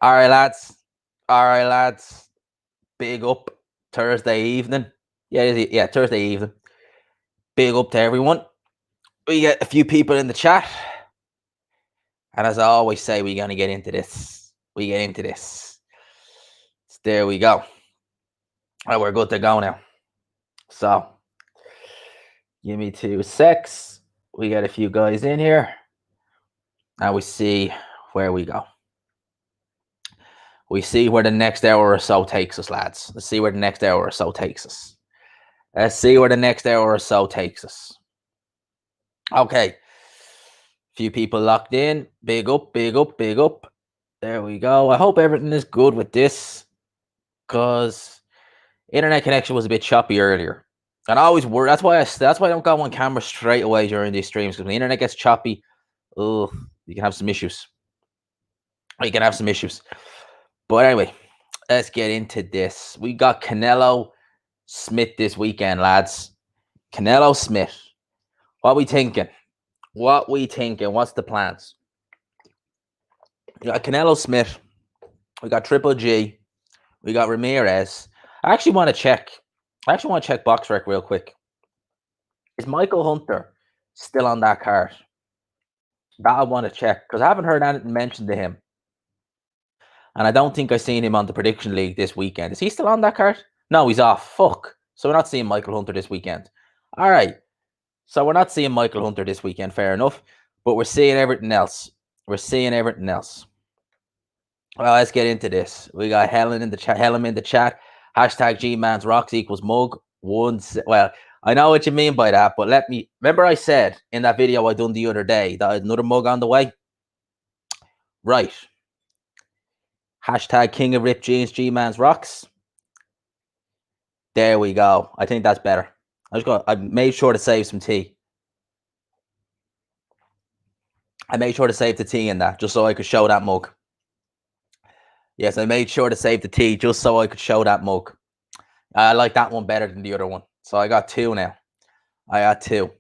All right, lads. All right, lads. Big up Thursday evening. Yeah, Thursday evening. Big up to everyone. We get a few people in the chat. And as I always say, we're going to get into this. We get into this. So there we go. Right, we're good to go now. So, give me 2 secs. We got a few guys in here. Now we see where we go. We see where the next hour or so takes us, lads. Let's see where the next hour or so takes us. Let's see where the next hour or so takes us. Okay. Few people locked in. Big up, big up, big up. There we go. I hope everything is good with this, because internet connection was a bit choppy earlier. And I always worry. That's why I don't go on camera straight away during these streams, because when the internet gets choppy, you can have some issues. You can have some issues. But anyway, let's get into this. We got Canelo Smith this weekend, lads. Canelo Smith. What we thinking? What we thinking? What's the plans? We got Canelo Smith. We got Triple G. We got Ramirez. I actually want to check BoxRec real quick. Is Michael Hunter still on that card? That I want to check, because I haven't heard anything mentioned to him. And I don't think I've seen him on the prediction league this weekend. Is he still on that card? No, he's off. Fuck. So we're not seeing Michael Hunter this weekend. All right. So we're not seeing Michael Hunter this weekend. Fair enough. But we're seeing everything else. We're seeing everything else. Well, let's get into this. We got Helen in the chat. Hashtag G-Man's Rocks equals mug. Well, I know what you mean by that, but let me... Remember I said in that video I done the other day that I had another mug on the way? Right. Hashtag King of Rip Jeans, G-Man's Rocks. There we go. I think that's better. I made sure to save some tea. I made sure to save the tea in that, just so I could show that mug. Yes, I made sure to save the tea just so I could show that mug. I like that one better than the other one. So I got 2 now. I got 2.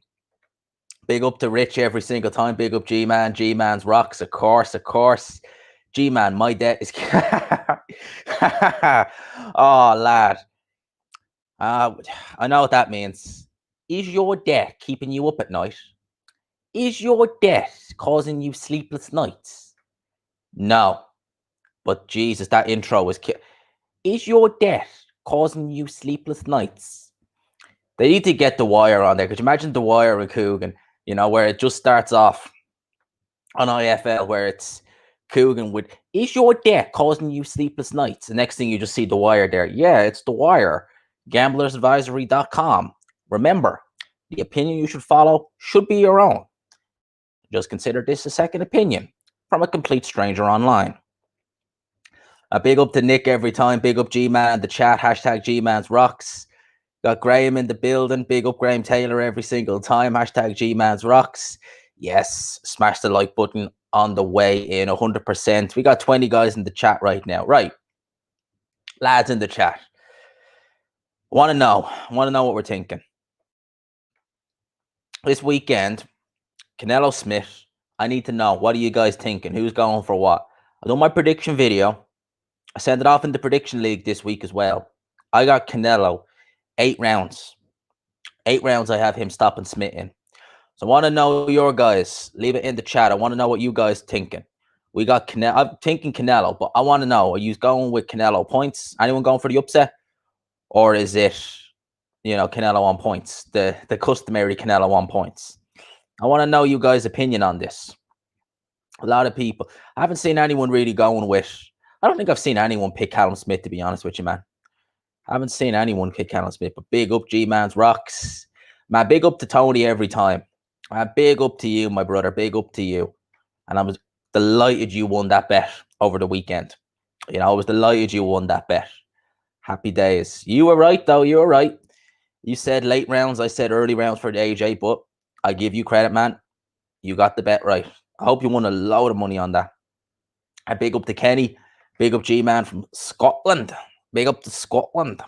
Big up to Rich every single time. Big up G-Man. G-Man's Rocks, of course, of course. G-Man, my debt is... Oh, lad. I know what that means. Is your debt keeping you up at night? Is your debt causing you sleepless nights? No. But Jesus, that intro was... Is your debt causing you sleepless nights? They need to get The Wire on there. Could you imagine The Wire and Coogan, you know, where it just starts off on IFL, where it's Coogan with, is your debt causing you sleepless nights? The next thing you just see The Wire there. Yeah, it's The Wire. GamblersAdvisory.com. Remember, the opinion you should follow should be your own. Just consider this a second opinion from a complete stranger online. A big up to Nick every time. Big up G-Man, the chat. Hashtag G-Man's Rocks. Got Graham in the building. Big up Graham Taylor every single time. Hashtag G-Man's Rocks. Yes, smash the like button on the way in 100%. We got 20 guys in the chat right now. Right. Lads in the chat. Want to know what we're thinking. This weekend, Canelo Smith, I need to know, what are you guys thinking? Who's going for what? I done my prediction video. I sent it off in the prediction league this week as well. I got Canelo 8 rounds. 8 rounds I have him stopping Smith in. So I want to know your guys. Leave it in the chat. I want to know what you guys thinking. We got Canelo. I'm thinking Canelo, but I want to know, are you going with Canelo points? Anyone going for the upset? Or is it, you know, Canelo on points? The customary Canelo on points. I want to know you guys' opinion on this. A lot of people. I haven't seen anyone really going with... I don't think I've seen anyone pick Callum Smith, to be honest with you, man. I haven't seen anyone pick Callum Smith, but big up G-Man's Rocks. Man, big up to Tony every time. Big up to you, my brother. Big up to you. And I was delighted you won that bet over the weekend. You know, I was delighted you won that bet. Happy days. You were right, though. You were right. You said late rounds. I said early rounds for the AJ, but I give you credit, man. You got the bet right. I hope you won a load of money on that. Big up to Kenny. Big up G-Man from Scotland. Big up to Scotland.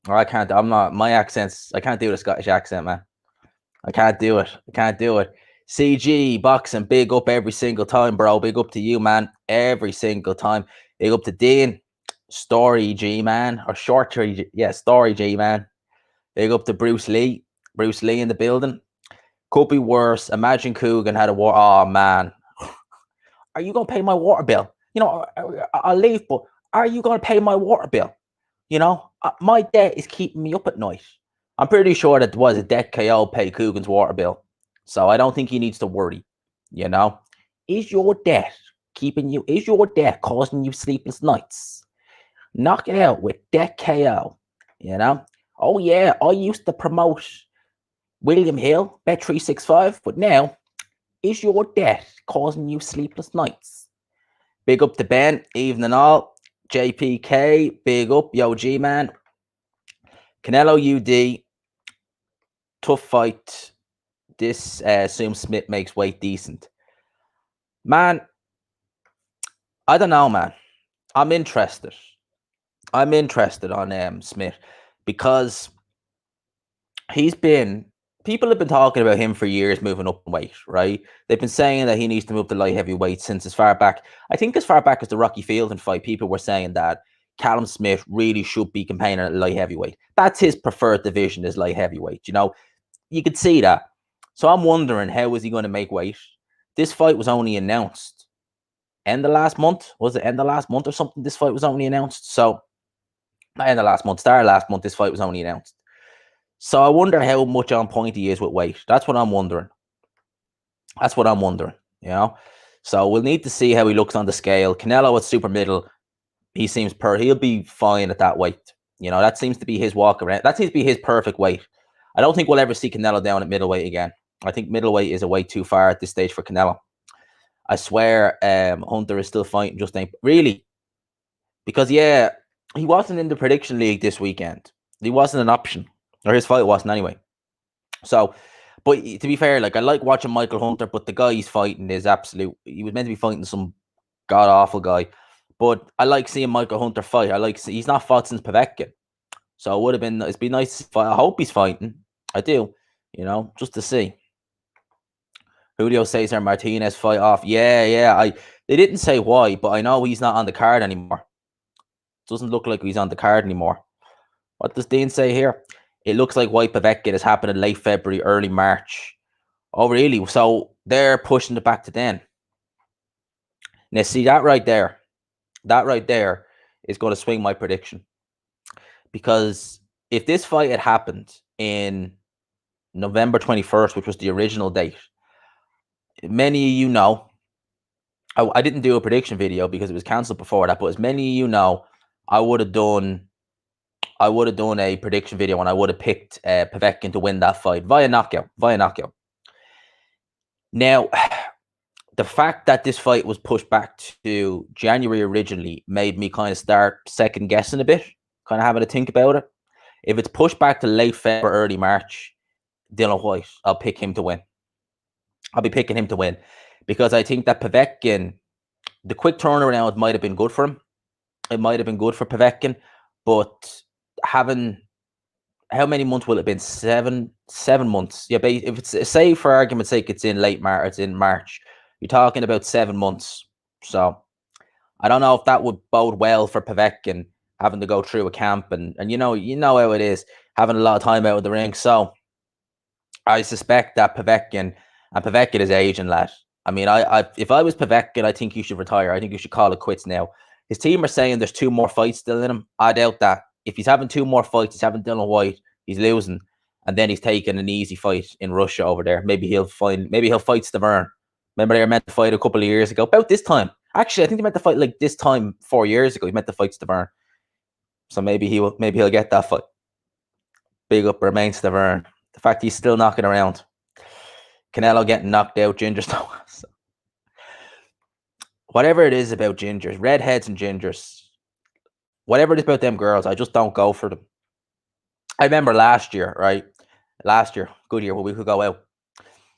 Oh, I can't. I'm not. My accents. I can't do the Scottish accent, man. I can't do it. I can't do it. CG boxing. Big up every single time, bro. Big up to you, man. Every single time. Big up to Dean, Story G man, or Shorty, yeah, Story G man. Big up to Bruce Lee in the building. Could be worse. Imagine Coogan had a war. Oh man, are you gonna pay my water bill? You know, I'll leave, but are you gonna pay my water bill? You know, my debt is keeping me up at night. I'm pretty sure that was a debt KO pay Coogan's water bill, so I don't think he needs to worry. You know, is your debt keeping you? Is your debt causing you sleepless nights? Knock it out with debt KO. You know. Oh yeah, I used to promote William Hill, Bet365, but now is your debt causing you sleepless nights? Big up to Ben, evening all. JPK, big up, yo G man. Canelo UD, tough fight. This Zoom Smith makes weight decent. Man, I don't know, man. I'm interested. On Smith because people have been talking about him for years moving up in weight, right? They've been saying that he needs to move to light heavyweight since as far back. I think as far back as the Rocky Fielding fight, people were saying that Callum Smith really should be competing at light heavyweight. That's his preferred division, is light heavyweight. You know, you could see that. So I'm wondering, how is he going to make weight? This fight was only announced end of last month. Was it end of last month or something? This fight was only announced. So not end of last month, start of last month, this fight was only announced. So I wonder how much on point he is with weight. That's what I'm wondering. You know? So we'll need to see how he looks on the scale. Canelo at super middle, he'll be fine at that weight. You know, that seems to be his walk around. That seems to be his perfect weight. I don't think we'll ever see Canelo down at middleweight again. I think middleweight is a way too far at this stage for Canelo. I swear Hunter is still fighting, just ain't really. Because, yeah, he wasn't in the prediction league this weekend. He wasn't an option. Or his fight wasn't anyway. So, but to be fair, like, I like watching Michael Hunter, but the guy he's fighting is he was meant to be fighting some god-awful guy. But I like seeing Michael Hunter fight. He's not fought since Povetkin. So it's been nice to fight. I hope he's fighting. I do, you know, just to see. Julio Cesar Martinez fight off. Yeah. They didn't say why, but I know he's not on the card anymore. Doesn't look like he's on the card anymore. What does Dean say here? It looks like White Povetkin is happening late February, early March. Oh, really? So they're pushing it back to then. Now, see that right there? That right there is going to swing my prediction. Because if this fight had happened in November 21st, which was the original date, many of you know, I didn't do a prediction video because it was cancelled before that, but as many of you know, I would have done a prediction video and I would have picked Povetkin to win that fight via knockout. Now, the fact that this fight was pushed back to January originally made me kind of start second guessing a bit, kind of having to think about it. If it's pushed back to late February, early March, Dylan White, I'll pick him to win. I'll be picking him to win because I think that Povetkin, the quick turnaround might have been good for him. It might have been good for Povetkin, but having, how many months will it have been? 7 months. Yeah, if it's, say for argument's sake, it's in late March, it's in March. You're talking about 7 months. So I don't know if that would bode well for Povetkin having to go through a camp and you know how it is, having a lot of time out of the ring. So I suspect that Povetkin is aging, lad. I mean, if I was Povetkin, I think you should retire. I think you should call it quits now. His team are saying there's 2 more fights still in him. I doubt that. If he's having 2 more fights, he's having Dylan White, he's losing, and then he's taking an easy fight in Russia over there. Maybe he'll fight Stavern. Remember they were meant to fight a couple of years ago, about this time. Actually, I think they meant to fight like this time 4 years ago. He meant to fight Stavern. So maybe he'll get that fight. Big up Romain Stavern. The fact he's still knocking around. Canelo getting knocked out, Ginger Stone. Whatever it is about gingers, redheads and gingers, whatever it is about them girls, I just don't go for them. I remember last year, good year, when we could go out.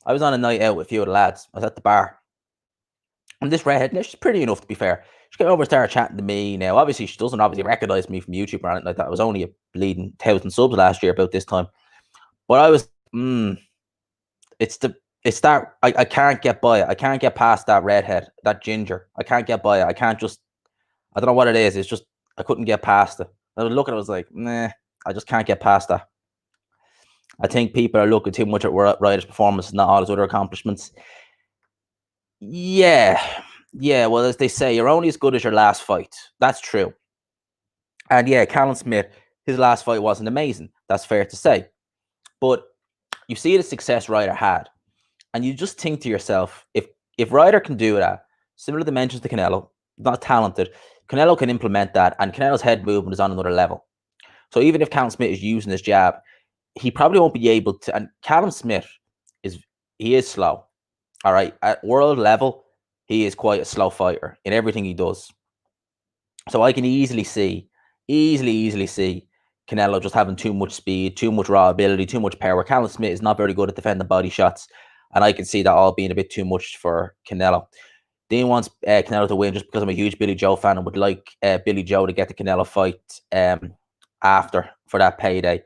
I was on a night out with a few of the lads. I was at the bar. And this redhead, she's pretty enough, to be fair. She came over and started chatting to me. Now, obviously, she doesn't recognize me from YouTube or anything like that. I was only a bleeding 1,000 subs last year about this time. But I was, it's that I can't get by it. I can't get past that redhead, that ginger. I can't get by it. I don't know what it is. It's just I couldn't get past it. I was looking, I was like, nah, I just can't get past that. I think people are looking too much at Ryder's performance, not all his other accomplishments. Yeah, yeah. Well, as they say, you're only as good as your last fight. That's true. And yeah, Callum Smith, his last fight wasn't amazing. That's fair to say. But you see the success Ryder had, and you just think to yourself, if Ryder can do that, similar dimensions to Canelo, not talented, Canelo can implement that, and Canelo's head movement is on another level. So even if Callum Smith is using his jab, he probably won't be able to. And Callum Smith is slow. All right, at world level, he is quite a slow fighter in everything he does. So I can easily see Canelo just having too much speed, too much raw ability, too much power. Callum Smith is not very good at defending body shots, and I can see that all being a bit too much for Canelo. Dean wants Canelo to win just because I'm a huge Billy Joe fan and would like Billy Joe to get the Canelo fight after for that payday.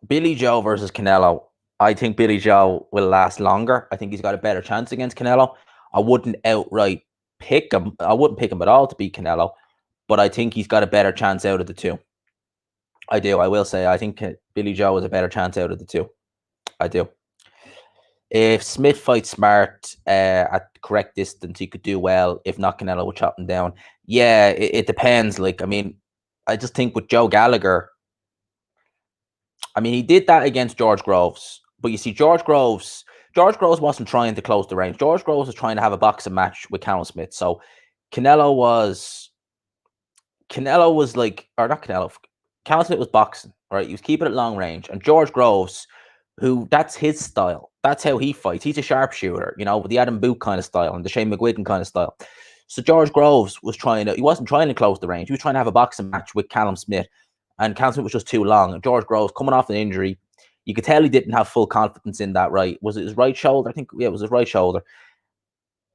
Billy Joe versus Canelo. I think Billy Joe will last longer. I think he's got a better chance against Canelo. I wouldn't outright pick him. I wouldn't pick him at all to beat Canelo, but I think he's got a better chance out of the two. I do. I will say I think Billy Joe has a better chance out of the two. I do. If Smith fights smart at the correct distance, he could do well. If not, Canelo will chop him down. Yeah, it depends. Like, I mean, I just think with Joe Gallagher, I mean, he did that against George Groves. But you see, George Groves wasn't trying to close the range. George Groves was trying to have a boxing match with Callum Smith. So Canelo was like, or not Canelo, Callum Smith was boxing, right? He was keeping it long range. And George Groves, that's his style. That's how he fights. He's a sharpshooter, with the Adam Boot kind of style and the Shane McGuigan kind of style. So George Groves he wasn't trying to close the range. He was trying to have a boxing match with Callum Smith. And Callum Smith was just too long. And George Groves, coming off an injury, you could tell he didn't have full confidence in that right. Was it his right shoulder? I think, yeah, it was his right shoulder.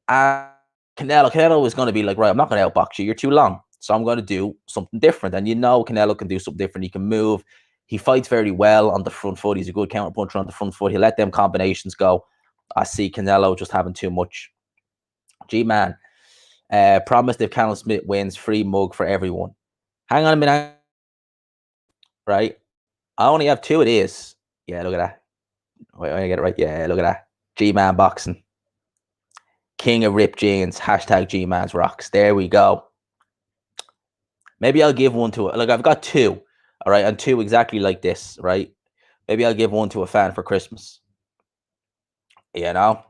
And Canelo was going to be like, right, I'm not going to outbox you. You're too long. So I'm going to do something different. And Canelo can do something different. He can move. He fights very well on the front foot. He's a good counter puncher on the front foot. He'll let them combinations go. I see Canelo just having too much. G-Man, promised if Callum Smith wins, free mug for everyone. Hang on a minute. Right? I only have two of these. Yeah, look at that. Wait, I get it right. Yeah, look at that. G-Man boxing. King of ripped jeans. Hashtag G-Man's rocks. There we go. Maybe I'll give one to it. Like, I've got two. All right, and two exactly like this, right? Maybe I'll give one to a fan for Christmas. Maybe I'll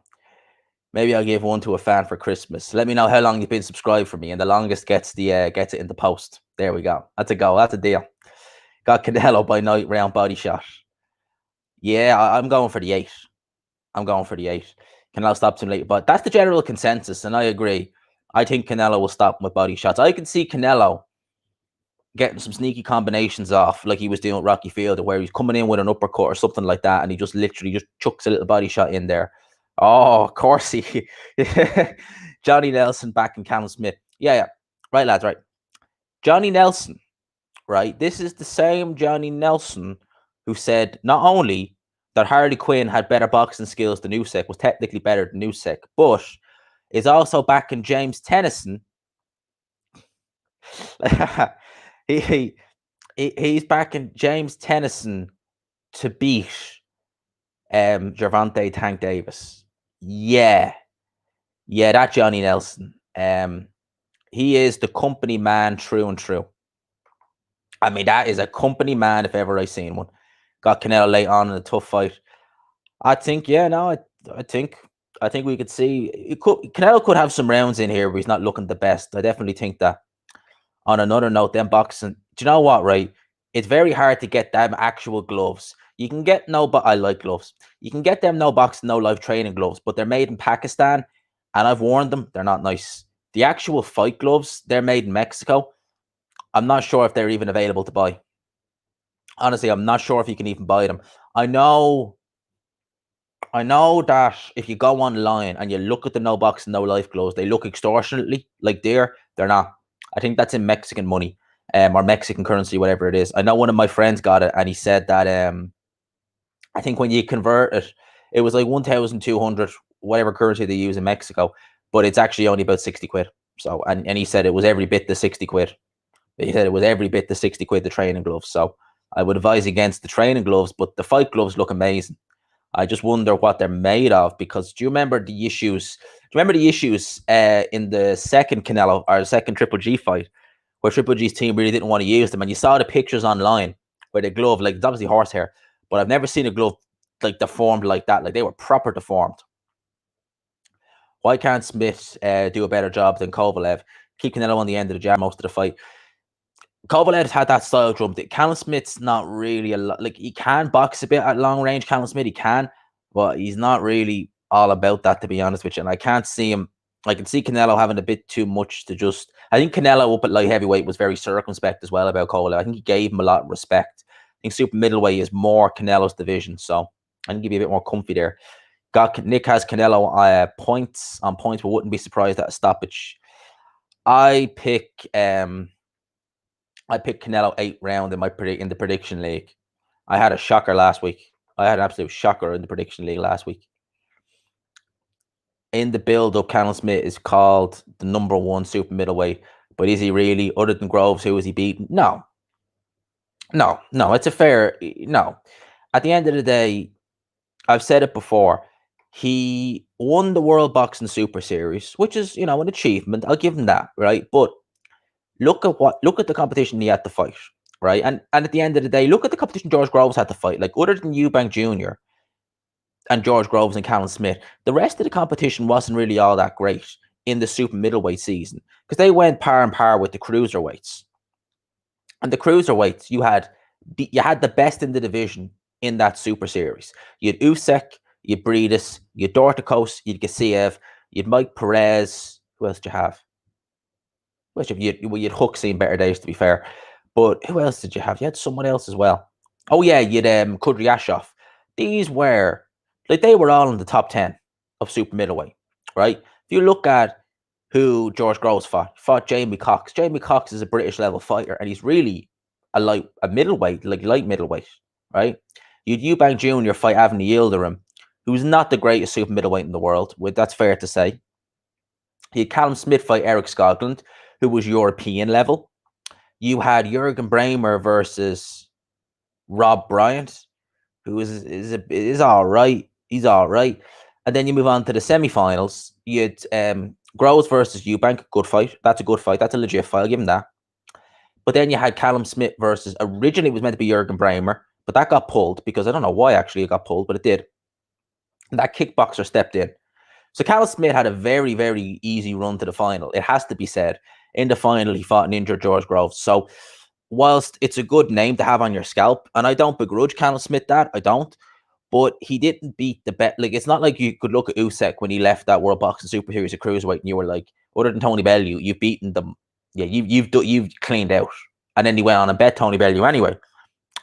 give one to a fan for Christmas. Let me know how long you've been subscribed for me, and the longest gets it in the post. There we go. That's a go. That's a deal. Got Canelo by night round body shot. Yeah, I'm going for the 8. Canelo stops him later, but that's the general consensus, and I agree. I think Canelo will stop him with body shots. I can see Canelo getting some sneaky combinations off, like he was doing with Rocky Fielder, where he's coming in with an uppercut or something like that, and he just literally just chucks a little body shot in there. Oh, of course he. Johnny Nelson back in Callum Smith. Yeah. Right, lads, right. Johnny Nelson, right? This is the same Johnny Nelson who said not only that Harley Quinn had better boxing skills than Usyk, was technically better than Usyk, but is also backing James Tennyson. He's backing James Tennyson to beat Gervonta Tank Davis. Yeah, that Johnny Nelson. He is the company man, true and true. I mean, that is a company man if ever I seen one. Got Canelo late on in a tough fight. I think, I think we could see Canelo could have some rounds in here where he's not looking the best. I definitely think that. On another note, them boxing, do you know what, right? It's very hard to get them actual gloves. You can get I like gloves. You can get them no boxing, no live training gloves, but they're made in Pakistan, and I've worn them. They're not nice. The actual fight gloves, they're made in Mexico. I'm not sure if they're even available to buy. Honestly, I'm not sure if you can even buy them. I know that if you go online and you look at the no boxing, no life gloves, they look extortionately like they're not. I think that's in Mexican money, or Mexican currency, whatever it is. I know one of my friends got it, and he said that I think when you convert it, it was like 1,200, whatever currency they use in Mexico, but it's actually only about 60 quid. So, and he said it was every bit the 60 quid. He said it was every bit the 60 quid, the training gloves. So I would advise against the training gloves, but the fight gloves look amazing. I just wonder what they're made of, because do you remember the issues? Do you remember the issues in the second Canelo or the second Triple G fight, where Triple G's team really didn't want to use them, and you saw the pictures online where the glove, like, it's obviously horsehair, but I've never seen a glove like deformed like that. Like, they were proper deformed. Why can't Smith do a better job than Kovalev? Keep Canelo on the end of the jab most of the fight. Kovalev's had that style drum. Callum Smith's not really a lot. Like, he can box a bit at long range. Callum Smith, he can, but he's not really all about that, to be honest with you. And I can't see him. I can see Canelo having a bit too much to just. I think Canelo up at light heavyweight was very circumspect as well about Kovalev. I think he gave him a lot of respect. I think super middleweight is more Canelo's division, so I can give you a bit more comfy there. Nick has Canelo points, but wouldn't be surprised at a stoppage. I pick Canelo 8th round in the prediction league. I had a shocker last week. I had an absolute shocker in the prediction league last week. In the build-up, Callum Smith is called the #1 super middleweight, but is he really? Other than Groves, who is he beating? No. It's a fair no. At the end of the day, I've said it before. He won the World Boxing Super Series, which is, an achievement. I'll give him that, right? But look at the competition he had to fight, right? And at the end of the day, look at the competition George Groves had to fight. Like, other than Eubank Jr. and George Groves and Callum Smith, the rest of the competition wasn't really all that great in the super middleweight season, because they went par and par with the cruiserweights. And the cruiserweights, you had the best in the division in that super series. You had Usyk, you had Briedis, you had Dorticos, you had Gassiev, you had Mike Perez. Who else did you have? Well, you'd Hook seen better days, to be fair. But who else did you have? You had someone else as well. Oh, yeah, you'd Kudryashov. These were, like, they were all in the top 10 of super middleweight, right? If you look at who George Groves fought Jamie Cox. Jamie Cox is a British level fighter, and he's really a middleweight, like light middleweight, right? You'd Eubank Jr. fight Avni Yildirim, who's not the greatest super middleweight in the world. That's fair to say. You had Callum Smith fight Eric Skoglund, who was European level. You had Jurgen Bremer versus Rob Bryant, who is all right. He's all right. And then you move on to the semifinals. You had Groves versus Eubank, good fight. That's a good fight. That's a legit fight. I'll give him that. But then you had Callum Smith versus, originally it was meant to be Jurgen Bremer, but that got pulled, because I don't know why actually it got pulled, but it did. And that kickboxer stepped in. So Callum Smith had a very, very easy run to the final. It has to be said. In the final, he fought an injured George Groves. So whilst it's a good name to have on your scalp, and I don't begrudge Callum Smith that, I don't, but he didn't beat the bet. Like, it's not like you could look at Usyk when he left that World Boxing Super Series at cruiserweight, and you were like, other than Tony Bellew, you've beaten them. Yeah, you've cleaned out. And then he went on and bet Tony Bellew anyway.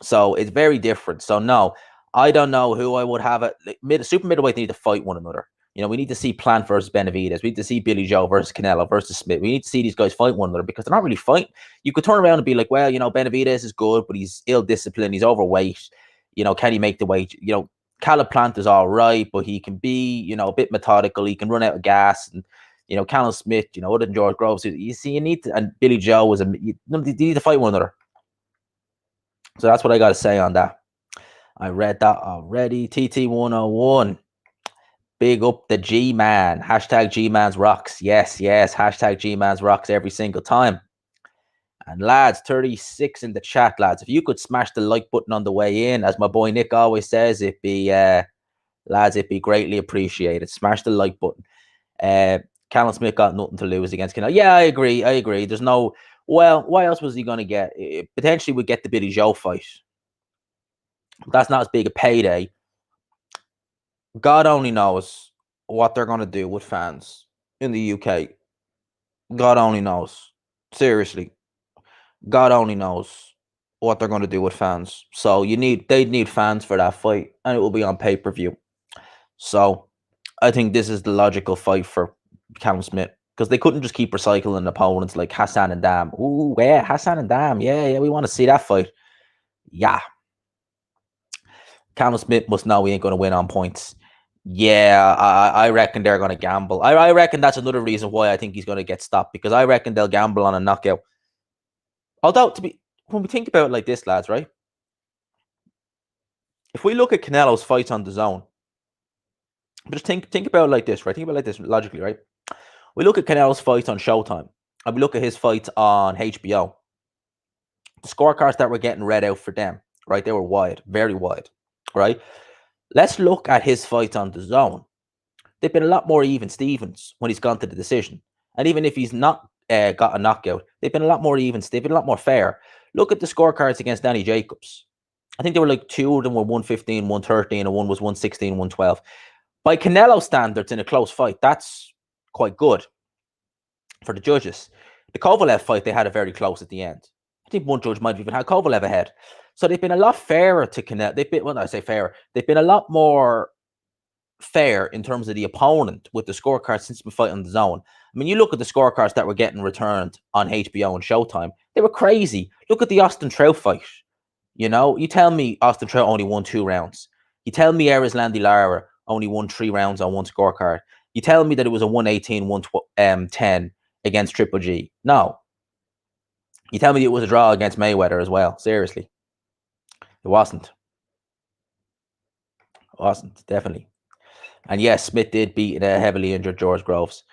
So it's very different. So no, I don't know who I would have it. Super middleweight need to fight one another. We need to see Plant versus Benavidez. We need to see Billy Joe versus Canelo versus Smith. We need to see these guys fight one another, because they're not really fighting. You could turn around and be like, well, Benavidez is good, but he's ill-disciplined. He's overweight. Can he make the weight? Caleb Plant is all right, but he can be, a bit methodical. He can run out of gas. And, Callum Smith, other than George Groves, you need to, and Billy Joe was you need to fight one another. So that's what I got to say on that. I read that already. TT101. Big up the G-Man. Hashtag G-Man's rocks. Yes. Hashtag G-Man's rocks every single time. And lads, 36 in the chat, lads. If you could smash the like button on the way in, as my boy Nick always says, it'd be greatly appreciated. Smash the like button. Callum Smith got nothing to lose against Canelo. Yeah, I agree. There's no... Well, what else was he going to get? Potentially would get the Billy Joe fight. That's not as big a payday. God only knows what they're going to do with fans in the UK. God only knows. Seriously. God only knows what they're going to do with fans. So they'd need fans for that fight, and it will be on pay-per-view. So I think this is the logical fight for Callum Smith, because they couldn't just keep recycling opponents like Hassan and Dam. Ooh, yeah, Hassan and Dam. Yeah, we want to see that fight. Yeah. Callum Smith must know he ain't going to win on points. Yeah, I reckon they're going to gamble. I reckon that's another reason why I think he's going to get stopped, because I reckon they'll gamble on a knockout. Although, when we think about it like this, lads, right? If we look at Canelo's fights on the zone, but just think about it like this, right? Think about it like this logically, right? We look at Canelo's fights on Showtime, and we look at his fights on HBO. The scorecards that were getting read out for them, right? They were wide, very wide, right? Let's look at his fights on the zone. They've been a lot more even Stevens when he's gone to the decision. And even if he's not got a knockout, they've been a lot more even. They've been a lot more fair. Look at the scorecards against Danny Jacobs. I think they were like two of them were 115, 113, and one was 116, 112. By Canelo standards in a close fight, that's quite good for the judges. The Kovalev fight, they had it very close at the end. I think one judge might have even had Kovalev ahead. So they've been a lot fairer to Canelo. They've been, when I say fairer, they've been a lot more fair in terms of the opponent with the scorecards since we fight on the zone. I mean, you look at the scorecards that were getting returned on HBO and Showtime, they were crazy. Look at the Austin Trout fight. You know, you tell me Austin Trout only won 2 rounds. You tell me Erislandy Lara only won 3 rounds on one scorecard. You tell me that it was a 118, 110 against Triple G. No. You tell me it was a draw against Mayweather as well. Seriously. It wasn't. It wasn't, definitely. And yes, Smith did beat a heavily injured George Groves.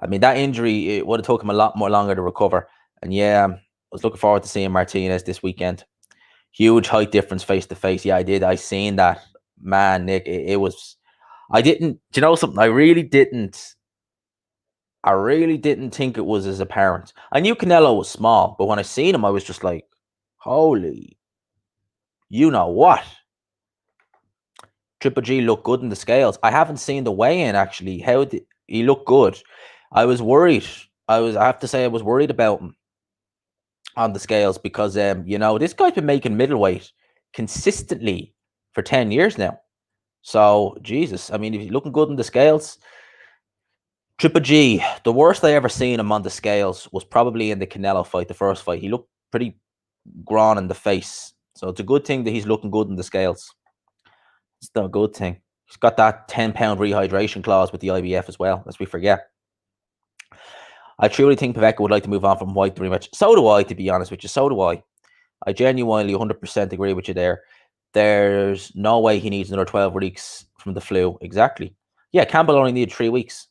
I mean, that injury, it would have taken him a lot more longer to recover. And yeah, I was looking forward to seeing Martinez this weekend. Huge height difference face to face. Yeah, I did. I seen that. Man, Nick, it was. I didn't. Do you know something? I really didn't think it was as apparent. I knew Canelo was small, but when I seen him, I was just like, holy, you know what? Triple G looked good in the scales. I haven't seen the weigh-in actually. How did he look good? I was worried. I have to say I was worried about him on the scales because you know, this guy's been making middleweight consistently for 10 years now. So, Jesus, I mean, if he's looking good in the scales, Triple G, the worst I ever seen him on the scales was probably in the Canelo fight, the first fight. He looked pretty grown in the face. So it's a good thing that he's looking good in the scales. It's still a good thing. He's got that 10-pound rehydration clause with the IBF as well, lest we forget. I truly think Povetkin would like to move on from White rematch. So do I, to be honest with you. So do I. I genuinely 100% agree with you there. There's no way he needs another 12 weeks from the flu. Exactly. Yeah, Campbell only needed 3 weeks.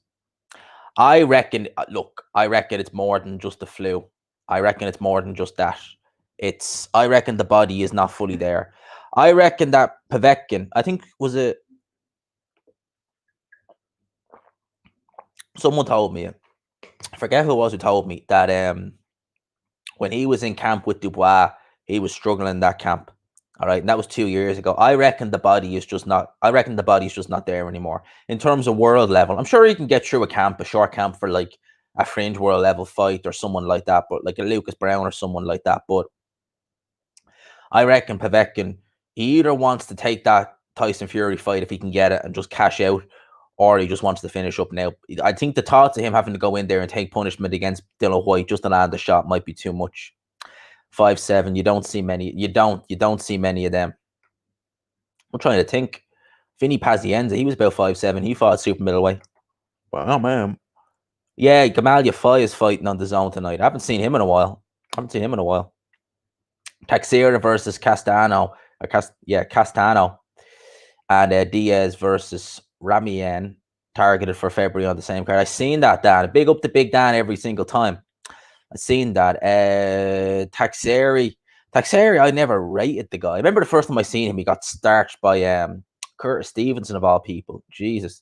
I reckon, look, I reckon it's more than just the flu. I reckon it's more than just that. I reckon the body is not fully there. I reckon that Povetkin, I think, was it someone told me, I forget who it was who told me that when he was in camp with Dubois, he was struggling in that camp. All right, and that was 2 years ago. I reckon the body is just not. I reckon the body's just not there anymore in terms of world level. I'm sure he can get through a short camp for like a fringe world level fight or someone like that, but like a Lucas Brown or someone like that. But I reckon Povetkin, he either wants to take that Tyson Fury fight if he can get it and just cash out, or he just wants to finish up now. I think the thoughts of him having to go in there and take punishment against Dylan White just to land the shot might be too much. 5'7", you don't see many. You don't see many of them. I'm trying to think. Vinny Pazienza, he was about 5'7". He fought super middleweight. Wow, man. Yeah, Gamal Yafai is fighting on the zone tonight. I haven't seen him in a while. Taxera versus Castano. Castano. And Diaz versus Ramian, targeted for February on the same card. I seen that, Dan. Big up to Big Dan every single time. I seen that. Taxeri, I never rated the guy. I remember the first time I seen him, he got starched by Curtis Stevenson of all people. Jesus.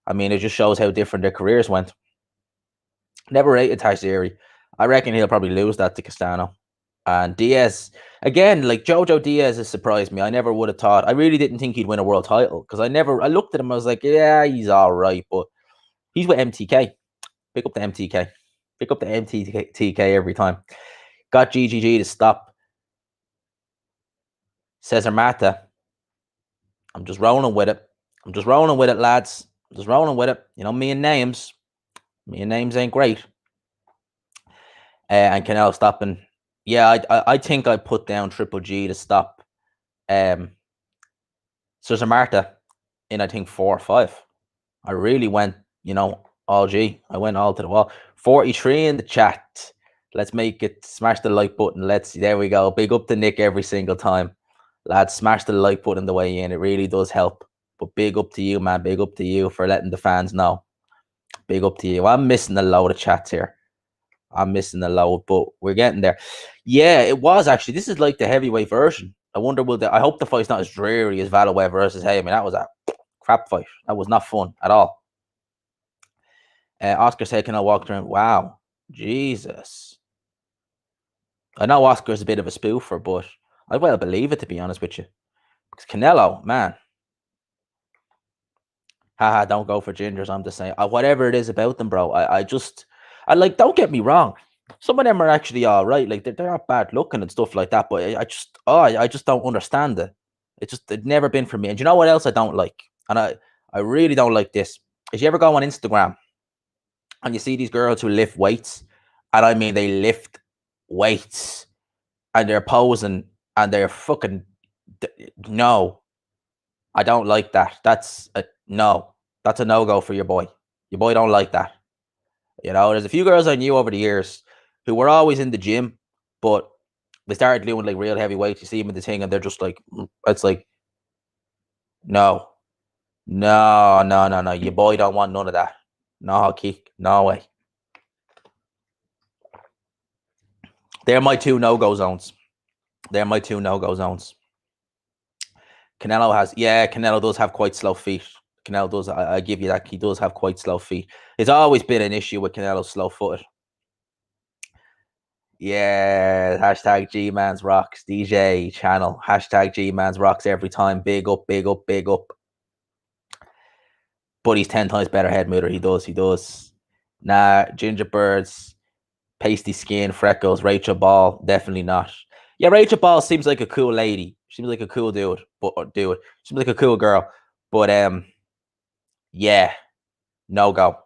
I mean, it just shows how different their careers went. Never rated Taxeri. I reckon he'll probably lose that to Castano. And Diaz, again, like Jojo Diaz has surprised me. I never would have thought. I really didn't think he'd win a world title because I looked at him, I was like, yeah, he's all right, but he's with MTK. Pick up the MTK. Pick up the MTK every time. Got GGG to stop. Cesar Marta. I'm just rolling with it. Lads. I'm just rolling with it. You know, me and names ain't great. And Canelo stopping. Yeah, I think I put down Triple G to stop Cesar Marta in, I think, 4 or 5. I really went, all G. I went all to the wall. 43 in the chat. Let's make it. Smash the like button. There we go. Big up to Nick every single time. Lads, smash the like button the way in. It really does help. But big up to you, man. Big up to you for letting the fans know. Big up to you. I'm missing a load of chats here. I'm missing a load, but we're getting there. Yeah, it was actually. This is like the heavyweight version. I wonder I hope the fight's not as dreary as Valaway versus Hey. I mean, that was a crap fight. That was not fun at all. Oscar said, "Can I walk around?" Wow, Jesus. I know Oscar's a bit of a spoofer, but I well believe it, to be honest with you. Because Canelo, man. Haha, don't go for gingers. I'm just saying. Whatever it is about them, bro. I like, don't get me wrong. Some of them are actually all right. Like, they're not bad looking and stuff like that. But I just don't understand it. It's never been for me. And you know what else I don't like? And I really don't like this. Is you ever go on Instagram and you see these girls who lift weights, and I mean they lift weights, and they're posing and they're fucking no. I don't like that. That's a no. That's a no-go for your boy. Your boy don't like that. There's a few girls I knew over the years who were always in the gym, but they started doing like real heavy weights. You see them in the thing, and they're just like, it's like, no. Your boy don't want none of that. No, kick. No way. They're my two no-go zones. Canelo Canelo does have quite slow feet. Canelo does. I give you that. He does have quite slow feet. It's always been an issue with Canelo slow-footed. Yeah, hashtag G-Man's Rocks, DJ channel. Hashtag G-Man's Rocks every time. Big up, big up, big up. But he's 10 times better head mover. He does. Nah, gingerbirds, pasty skin, freckles, Rachel Ball, definitely not. Yeah, Rachel Ball seems like a cool lady. Seems like a cool dude. Seems like a cool girl. But yeah, no go.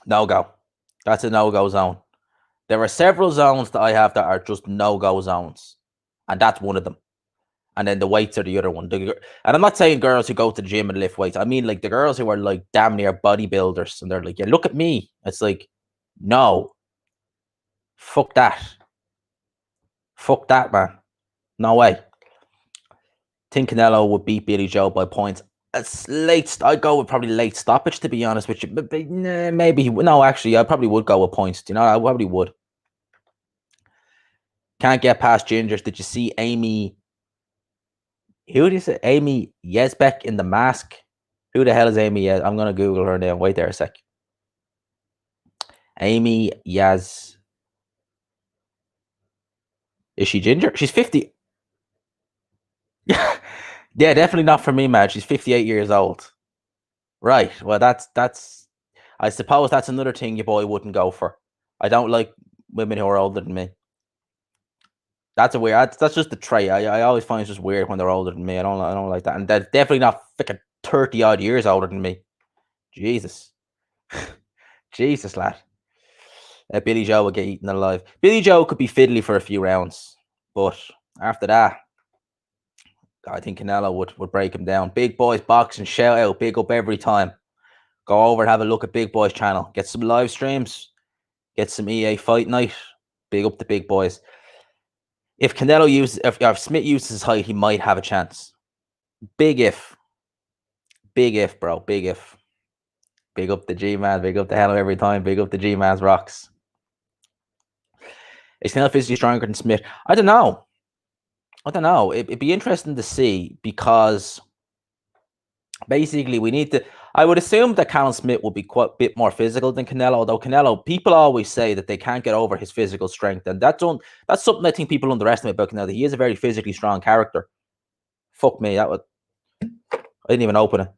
That's a no-go zone. There are several zones that I have that are just no-go zones, and that's one of them. And then the weights are the other one. And I'm not saying girls who go to the gym and lift weights. I mean like the girls who are like damn near bodybuilders, and they're like, yeah, look at me. It's like, no. Fuck that. Fuck that, man. No way. Think Canelo would beat Billy Joe by points. It's late. I'd go with probably late stoppage, to be honest with you. But maybe. No, actually, I probably would go with points. I probably would. Can't get past gingers. Did you see Amy? Who did you say? Amy Yesbeck in the mask? Who the hell is Amy? I'm going to Google her name. Wait there a sec. Amy Yaz. Is she ginger? She's 50. Yeah, definitely not for me, man. She's 58 years old. Right. Well, that's. I suppose that's another thing your boy wouldn't go for. I don't like women who are older than me. That's a weird. That's just the trait. I always find it's just weird when they're older than me. I don't like that, and they're definitely not freaking 30 odd years older than me. Jesus, Jesus, lad. Billy Joe would get eaten alive. Billy Joe could be fiddly for a few rounds, but after that, I think Canelo would break him down. Big Boys Boxing, shout out, big up every time. Go over and have a look at Big Boys channel. Get some live streams. Get some EA Fight Night. Big up the Big Boys. If Canelo if Smith uses his height, he might have a chance. Big if, bro. Big if. Big up the G-Man. Big up the Hello every time. Big up the G-Man's Rocks. Is Canelo physically stronger than Smith? I don't know. It'd be interesting to see, because basically we need to. I would assume that Callum Smith will be quite a bit more physical than Canelo. Although Canelo, people always say that they can't get over his physical strength, and that's something I think people underestimate about Canelo. He is a very physically strong character. Fuck me, I didn't even open it.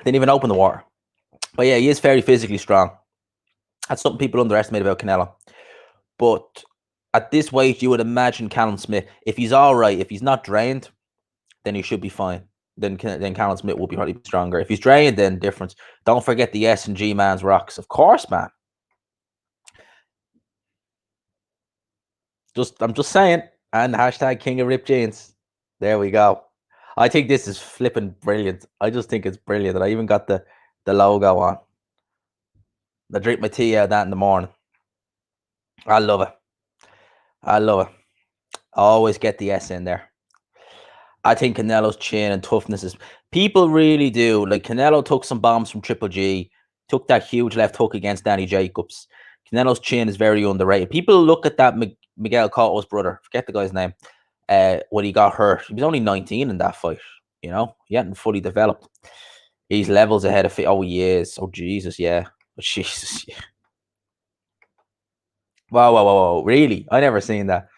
Didn't even open the water. But yeah, he is very physically strong. That's something people underestimate about Canelo. But at this weight, you would imagine Callum Smith, if he's all right, if he's not drained, then he should be fine. Then Callum Smith will be probably stronger. If he's drained, then difference. Don't forget the S and G Man's Rocks. Of course, man. I'm just saying. And hashtag King of Rip Jeans. There we go. I think this is flipping brilliant. I just think it's brilliant. And I even got the logo on. I drink my tea out of that in the morning. I love it. I love it. I always get the S in there. I think Canelo's chin and toughness is. People really do. Like Canelo took some bombs from Triple G, took that huge left hook against Danny Jacobs. Canelo's chin is very underrated. People look at that Miguel Cotto's brother. Forget the guy's name. When he got hurt, he was only 19 in that fight. You know, he hadn't fully developed. He's levels ahead of it. Oh, he is. Oh, Jesus, yeah. Oh, Jesus, yeah. Whoa. Really? I never seen that.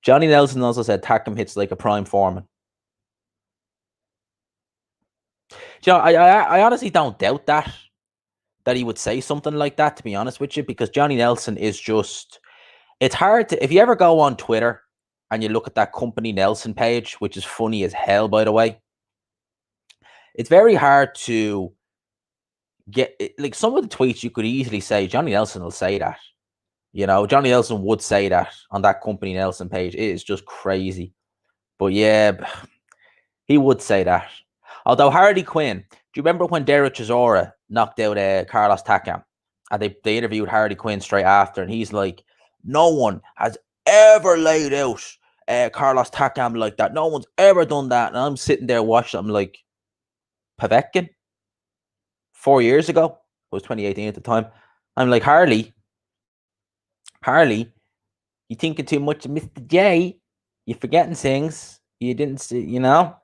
Johnny Nelson also said Takam hits like a prime foreman. You know, I honestly don't doubt that he would say something like that, to be honest with you, because Johnny Nelson is just, it's hard to, if you ever go on Twitter and you look at that Company Nelson page, which is funny as hell, by the way, it's very hard to get, like some of the tweets you could easily say, Johnny Nelson will say that. You know, Johnny Nelson would say that on that Company Nelson page. It is just crazy. But yeah, he would say that. Although Harley Quinn, do you remember when Derek Chisora knocked out Carlos Takam? And they interviewed Harley Quinn straight after, and he's like, no one has ever laid out Carlos Takam like that. No one's ever done that. And I'm sitting there watching, I'm like, Povetkin? 4 years ago? It was 2018 at the time. I'm like, Harley, you thinking too much of Mr. J. You're forgetting things. You didn't see, you know?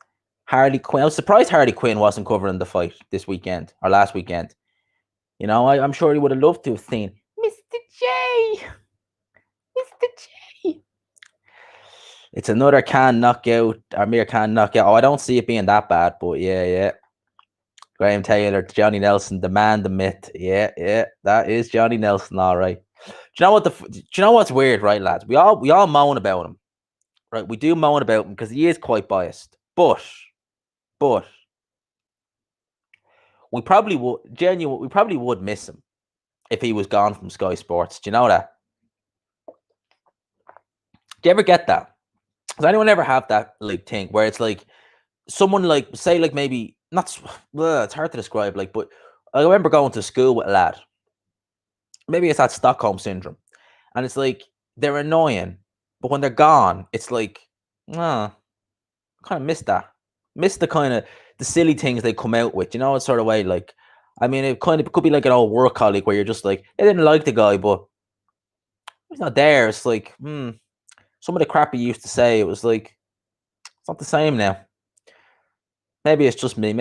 Harley Quinn. I was surprised Harley Quinn wasn't covering the fight this weekend or last weekend. You know, I'm sure he would have loved to have seen Mr. J. Mr. J. It's another Khan knockout, Amir Khan knockout. Oh, I don't see it being that bad, but yeah. Graham Taylor, Johnny Nelson, the man, the myth. Yeah, that is Johnny Nelson, all right. Do you know what do you know what's weird, right, lads? We all moan about him, right? We do moan about him because he is quite biased, but we probably would miss him if he was gone from Sky Sports. Do you know that? Do you ever get that? Does anyone ever have that like thing where it's like someone like say like maybe not? It's hard to describe. Like, but I remember going to school with a lad. Maybe it's that Stockholm syndrome, and it's like they're annoying, but when they're gone, it's like, kind of miss that. Miss the kind of the silly things they come out with. You know, it's sort of way like. I mean, it could be like an old work colleague where you're just like, I didn't like the guy, but he's not there. It's like, some of the crap he used to say, it was like, it's not the same now. Maybe it's just me.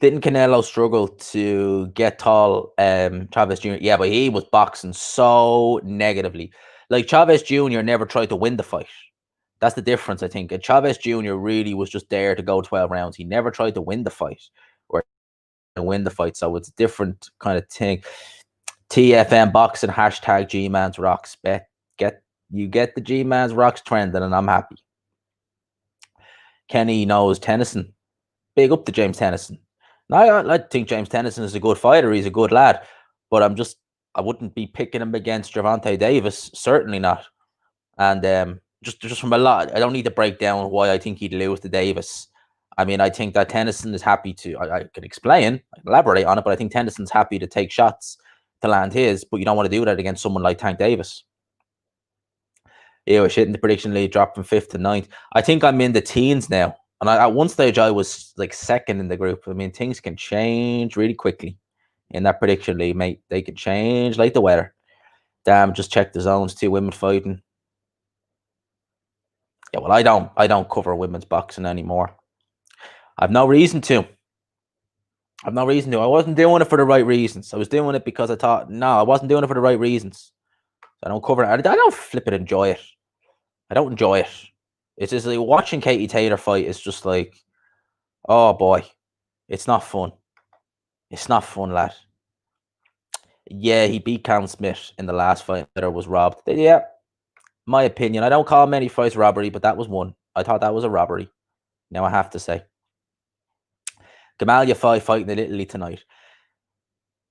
Didn't Canelo struggle to get tall Chavez Jr.? Yeah, but he was boxing so negatively. Like Chavez Jr. never tried to win the fight. That's the difference, I think. And Chavez Jr. really was just there to go 12 rounds. He never tried to win the fight or to win the fight. So it's a different kind of thing. TFM boxing hashtag G-Man's Rocks. Get the G-Man's Rocks trending and I'm happy. Kenny knows Tennyson. Big up to James Tennyson. Now, I think James Tennyson is a good fighter. He's a good lad. But I wouldn't be picking him against Gervonta Davis. Certainly not. And just from a lot, I don't need to break down why I think he'd lose to Davis. I mean, I think that Tennyson is happy to, I can explain, elaborate on it, but I think Tennyson's happy to take shots to land his, but you don't want to do that against someone like Tank Davis. We're shitting the prediction lead, dropped from 5th to 9th. I think I'm in the teens now. And at one stage, I was like 2nd in the group. I mean, things can change really quickly in that prediction league, mate. They can change like the weather. Damn, just check the zones. 2 women fighting. Yeah, well, I don't cover women's boxing anymore. I've no reason to. I wasn't doing it for the right reasons. I was doing it because I thought, no, I wasn't doing it for the right reasons. I don't cover it. I don't flip it, enjoy it. I don't enjoy it. It's just like watching Katie Taylor fight is just like, oh boy, it's not fun. It's not fun, lad. Yeah, he beat Cam Smith in the last fight that was robbed. Yeah, my opinion. I don't call many fights robbery, but that was one. I thought that was a robbery. Now I have to say. Gamalia fighting in Italy tonight.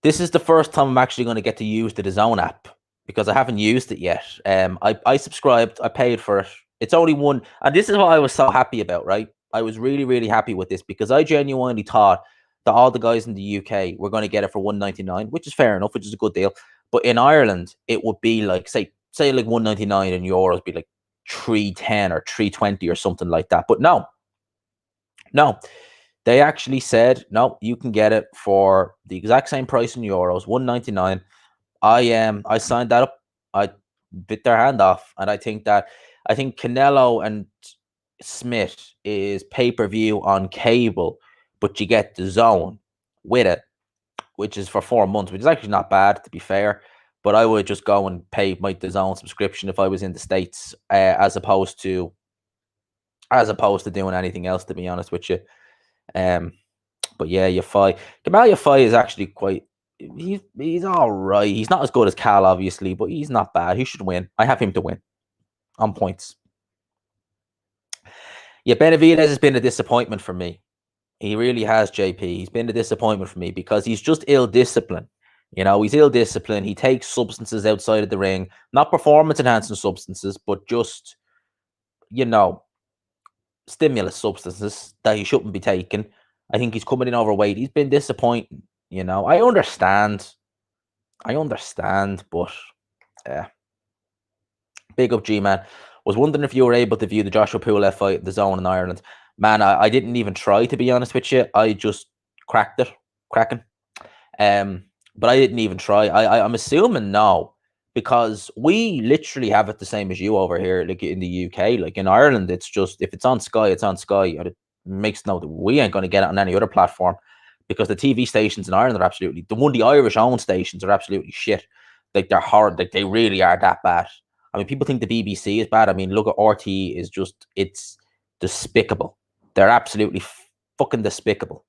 This is the first time I'm actually going to get to use the DAZN app because I haven't used it yet. I subscribed. I paid for it. It's only one, and this is what I was so happy about, right? I was really, really happy with this because I genuinely thought that all the guys in the UK were going to get it for 199, which is fair enough, which is a good deal. But in Ireland, it would be like say like 199 in euros, be like 310 or 320 or something like that. But no, they actually said no, you can get it for the exact same price in euros, 199. I signed that up. I bit their hand off, and I think Canelo and Smith is pay-per-view on cable, but you get the zone with it, which is for 4 months, which is actually not bad to be fair. But I would just go and pay my DAZN subscription if I was in the States, as opposed to doing anything else, to be honest with you. But yeah, Yafai. Gamal Yafai is actually quite. He's all right. He's not as good as Cal, obviously, but he's not bad. He should win. I have him to win on points. Yeah, Benavidez has been a disappointment for me. He really has, JP. He's been a disappointment for me because he's just ill-disciplined. He's ill-disciplined. He takes substances outside of the ring, not performance-enhancing substances, but just, stimulus substances that he shouldn't be taking. I think he's coming in overweight. He's been disappointing. I understand, but big up, G-Man. Was wondering if you were able to view the Joshua Pulev fight in the zone in Ireland. Man, I didn't even try, to be honest with you. I just cracking. But I didn't even try. I'm assuming no, because we literally have it the same as you over here, like in the UK. Like in Ireland, it's just, if it's on Sky, it's on Sky. And it makes no, we ain't going to get it on any other platform, because the TV stations in Ireland are absolutely, the Irish owned stations are absolutely shit. Like they're hard. Like they really are that bad. I mean, people think the BBC is bad. I mean, look at RT is just, it's despicable. They're absolutely fucking despicable.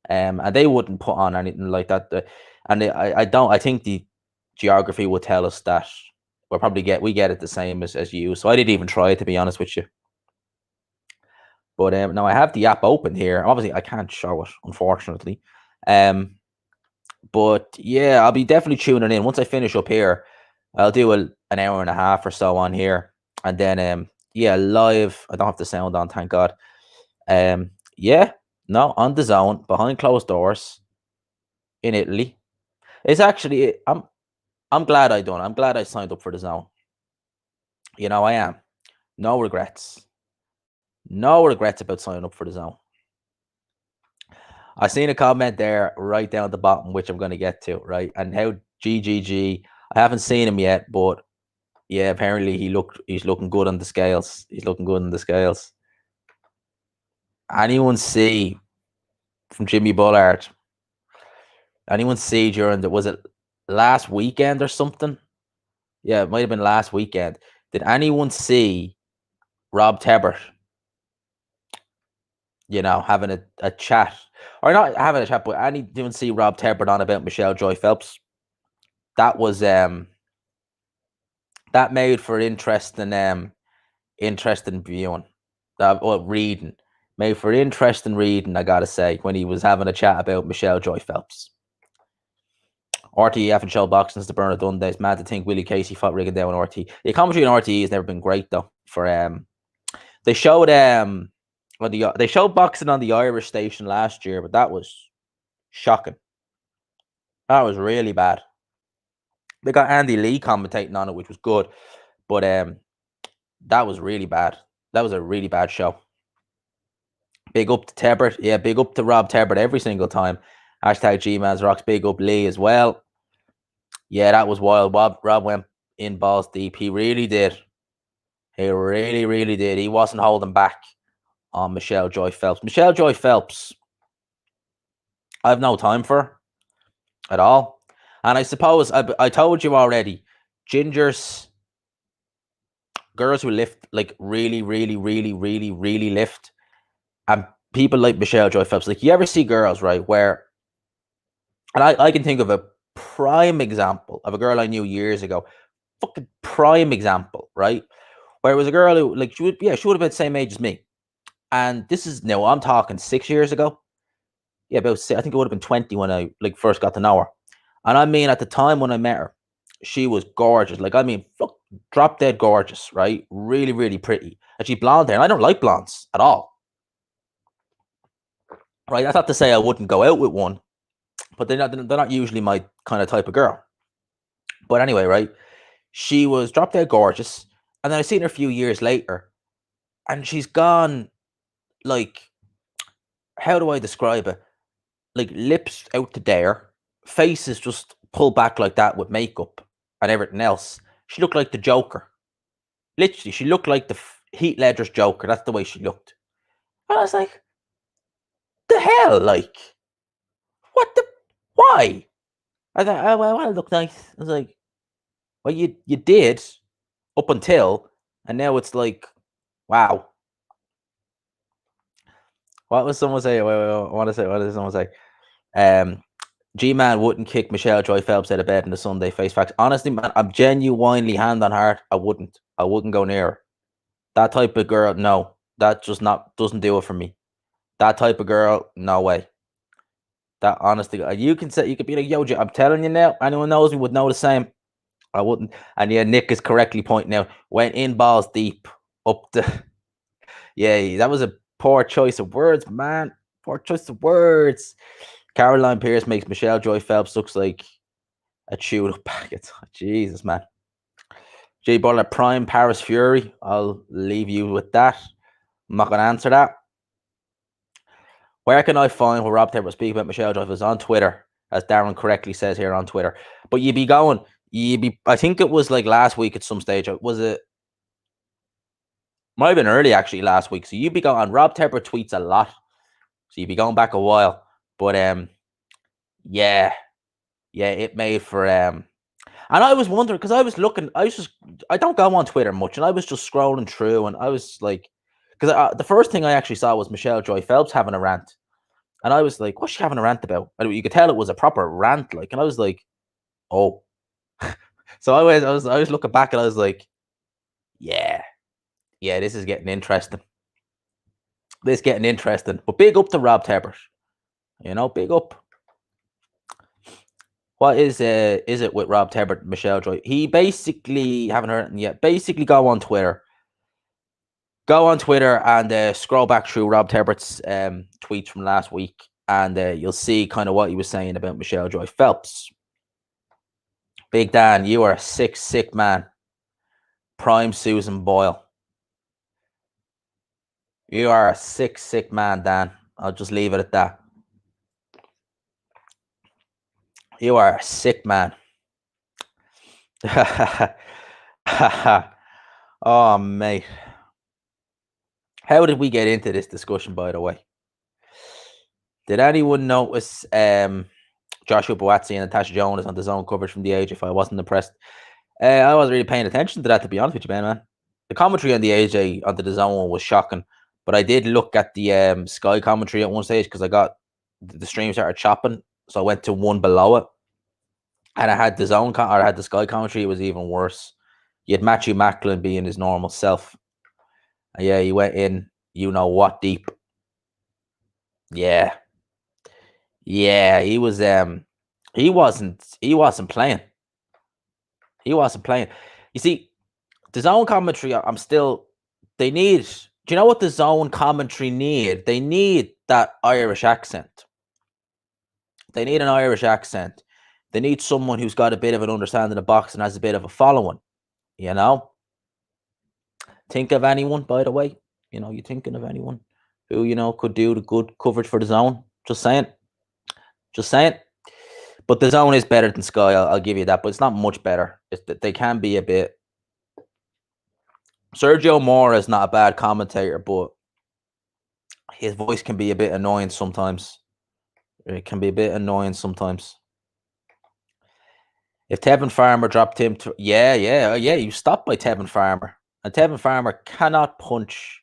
And they wouldn't put on anything like that. I think the geography would tell us that we get it the same as you. So I didn't even try, to be honest with you. But now I have the app open here. Obviously, I can't show it, unfortunately. But yeah, I'll be definitely tuning in. Once I finish up here, I'll do an hour and a half or so on here. And then, yeah, live. I don't have the sound on, thank God. Yeah, no, on the zone, behind closed doors in Italy. It's actually, I'm glad I done. I'm glad I signed up for the zone. I am. No regrets. No regrets about signing up for the zone. I seen a comment there right down at the bottom, which I'm going to get to, right? And how GGG, I haven't seen him yet, but yeah, apparently he's looking good on the scales. He's looking good on the scales. Anyone see from Jimmy Bullard? Anyone see was it last weekend or something? Yeah, it might have been last weekend. Did anyone see Rob Tebert, having a chat? Or not having a chat, but anyone see Rob Tebert on about Michelle Joy Phelps? That was that made for interesting viewing. Reading. Made for interesting reading, I gotta say, when he was having a chat about Michelle Joy Phelps. RTE haven't shown boxing since the Bernard Dunn days. Mad to think Willie Casey fought rigging down on RTE. The commentary on RTE has never been great though. They showed they showed boxing on the Irish station last year, but that was shocking. That was really bad. They got Andy Lee commentating on it, which was good, but that was really bad. That was a really bad show. Big up to Tebert. Yeah, big up to Rob Tebert every single time. Hashtag G-Man's Rocks. Big up Lee as well. Yeah, that was wild. Rob went in balls deep. He really did. He really, really did. He wasn't holding back on Michelle Joy Phelps. Michelle Joy Phelps, I have no time for her at all. And I suppose I told you already, gingers, girls who lift, like really, really, really, really, really lift, and people like Michelle Joy Phelps, like you ever see girls, right, where, and I can think of a prime example of a girl I knew years ago, fucking prime example, right, where it was a girl who, like, she would have been the same age as me. And this is, now I'm talking 6 years ago. Yeah, I think it would have been 20 when I first got to know her. And I mean, at the time when I met her, she was gorgeous. Like, I mean, look, drop dead gorgeous, right? Really, really pretty. And she blonde hair. And I don't like blondes at all. Right? That's not to say I wouldn't go out with one, but they're not usually my kind of type of girl. But anyway, right? She was drop dead gorgeous. And then I seen her a few years later, and she's gone, like, how do I describe it? Like, lips out to there, face is just pulled back like that with makeup and everything else. She looked like the Joker. Literally, she looked like the Heath Ledger's Joker. That's the way she looked. And I was like, the hell? Like, what the? Why? I thought, oh, well, I want to look nice. I was like, well, you did up until, and now it's like, wow. What was someone say? Wait, I want to say. What did someone say? G-Man wouldn't kick Michelle Joy Phelps out of bed in the Sunday. Face facts. Honestly, man, I'm genuinely hand on heart. I wouldn't go near her. That type of girl, no. That just doesn't do it for me. That type of girl, no way. That honestly, you could be like, yo, I'm telling you now, anyone knows me would know the same. I wouldn't. And yeah, Nick is correctly pointing out, went in balls deep up the. Yeah, that was a poor choice of words, man. Poor choice of words. Caroline Pierce makes Michelle Joy Phelps looks like a chewed up packet. Jesus, man. Jay Butler, prime Paris Fury. I'll leave you with that. I'm not going to answer that. Where can I find where Rob Taylor was speaking about Michelle Joy? It was on Twitter, as Darren correctly says here on Twitter. But I think it was like last week at some stage. Was it? Might have been early actually last week. So you'd be going on. Rob Tepper tweets a lot. So you'd be going back a while. But yeah, it made for and I was wondering, because I was looking, I don't go on Twitter much, and I was just scrolling through, and I was like, because the first thing I actually saw was Michelle Joy Phelps having a rant, and I was like, what's she having a rant about? And you could tell it was a proper rant, like, and I was like, oh. So I was looking back, and I was like, yeah, this is getting interesting. This is getting interesting. But big up to Rob Tebert, big up. What is it with Rob Tebert and Michelle Joy? He basically, haven't heard it yet, basically go on Twitter and scroll back through Rob Tebert's tweets from last week, and you'll see kind of what he was saying about Michelle Joy Phelps. Big Dan, you are a sick man. Prime Susan Boyle. You are a sick man, Dan. I'll just leave it at that. You are a sick man. Oh, mate. How did we get into this discussion, by the way? Did anyone notice Joshua Boazzi and Natasha Jonas on the zone coverage from the AJ? I wasn't impressed. I wasn't really paying attention to that, to be honest with you, man. The commentary on the AJ on the zone was shocking, but I did look at the Sky commentary at one stage because I got the stream started chopping, so I went to one below it, and I had the zone or I had the Sky commentary. It was even worse. You had Matthew Macklin being his normal self. Yeah, he went in, you know what, deep. Yeah, he was. He wasn't playing. He wasn't playing. You see, the zone commentary. They need. Do you know what the zone commentary need? They need that Irish accent. They need an Irish accent. They need someone who's got a bit of an understanding of boxing and has a bit of a following. Think of anyone, by the way. You thinking of anyone who could do the good coverage for the zone? Just saying. But the zone is better than Sky. I'll give you that, but it's not much better. They can be a bit. Sergio Mora is not a bad commentator, but his voice can be a bit annoying sometimes. It can be a bit annoying sometimes. If Tevin Farmer dropped him to you stopped by Tevin Farmer. And Tevin Farmer cannot punch.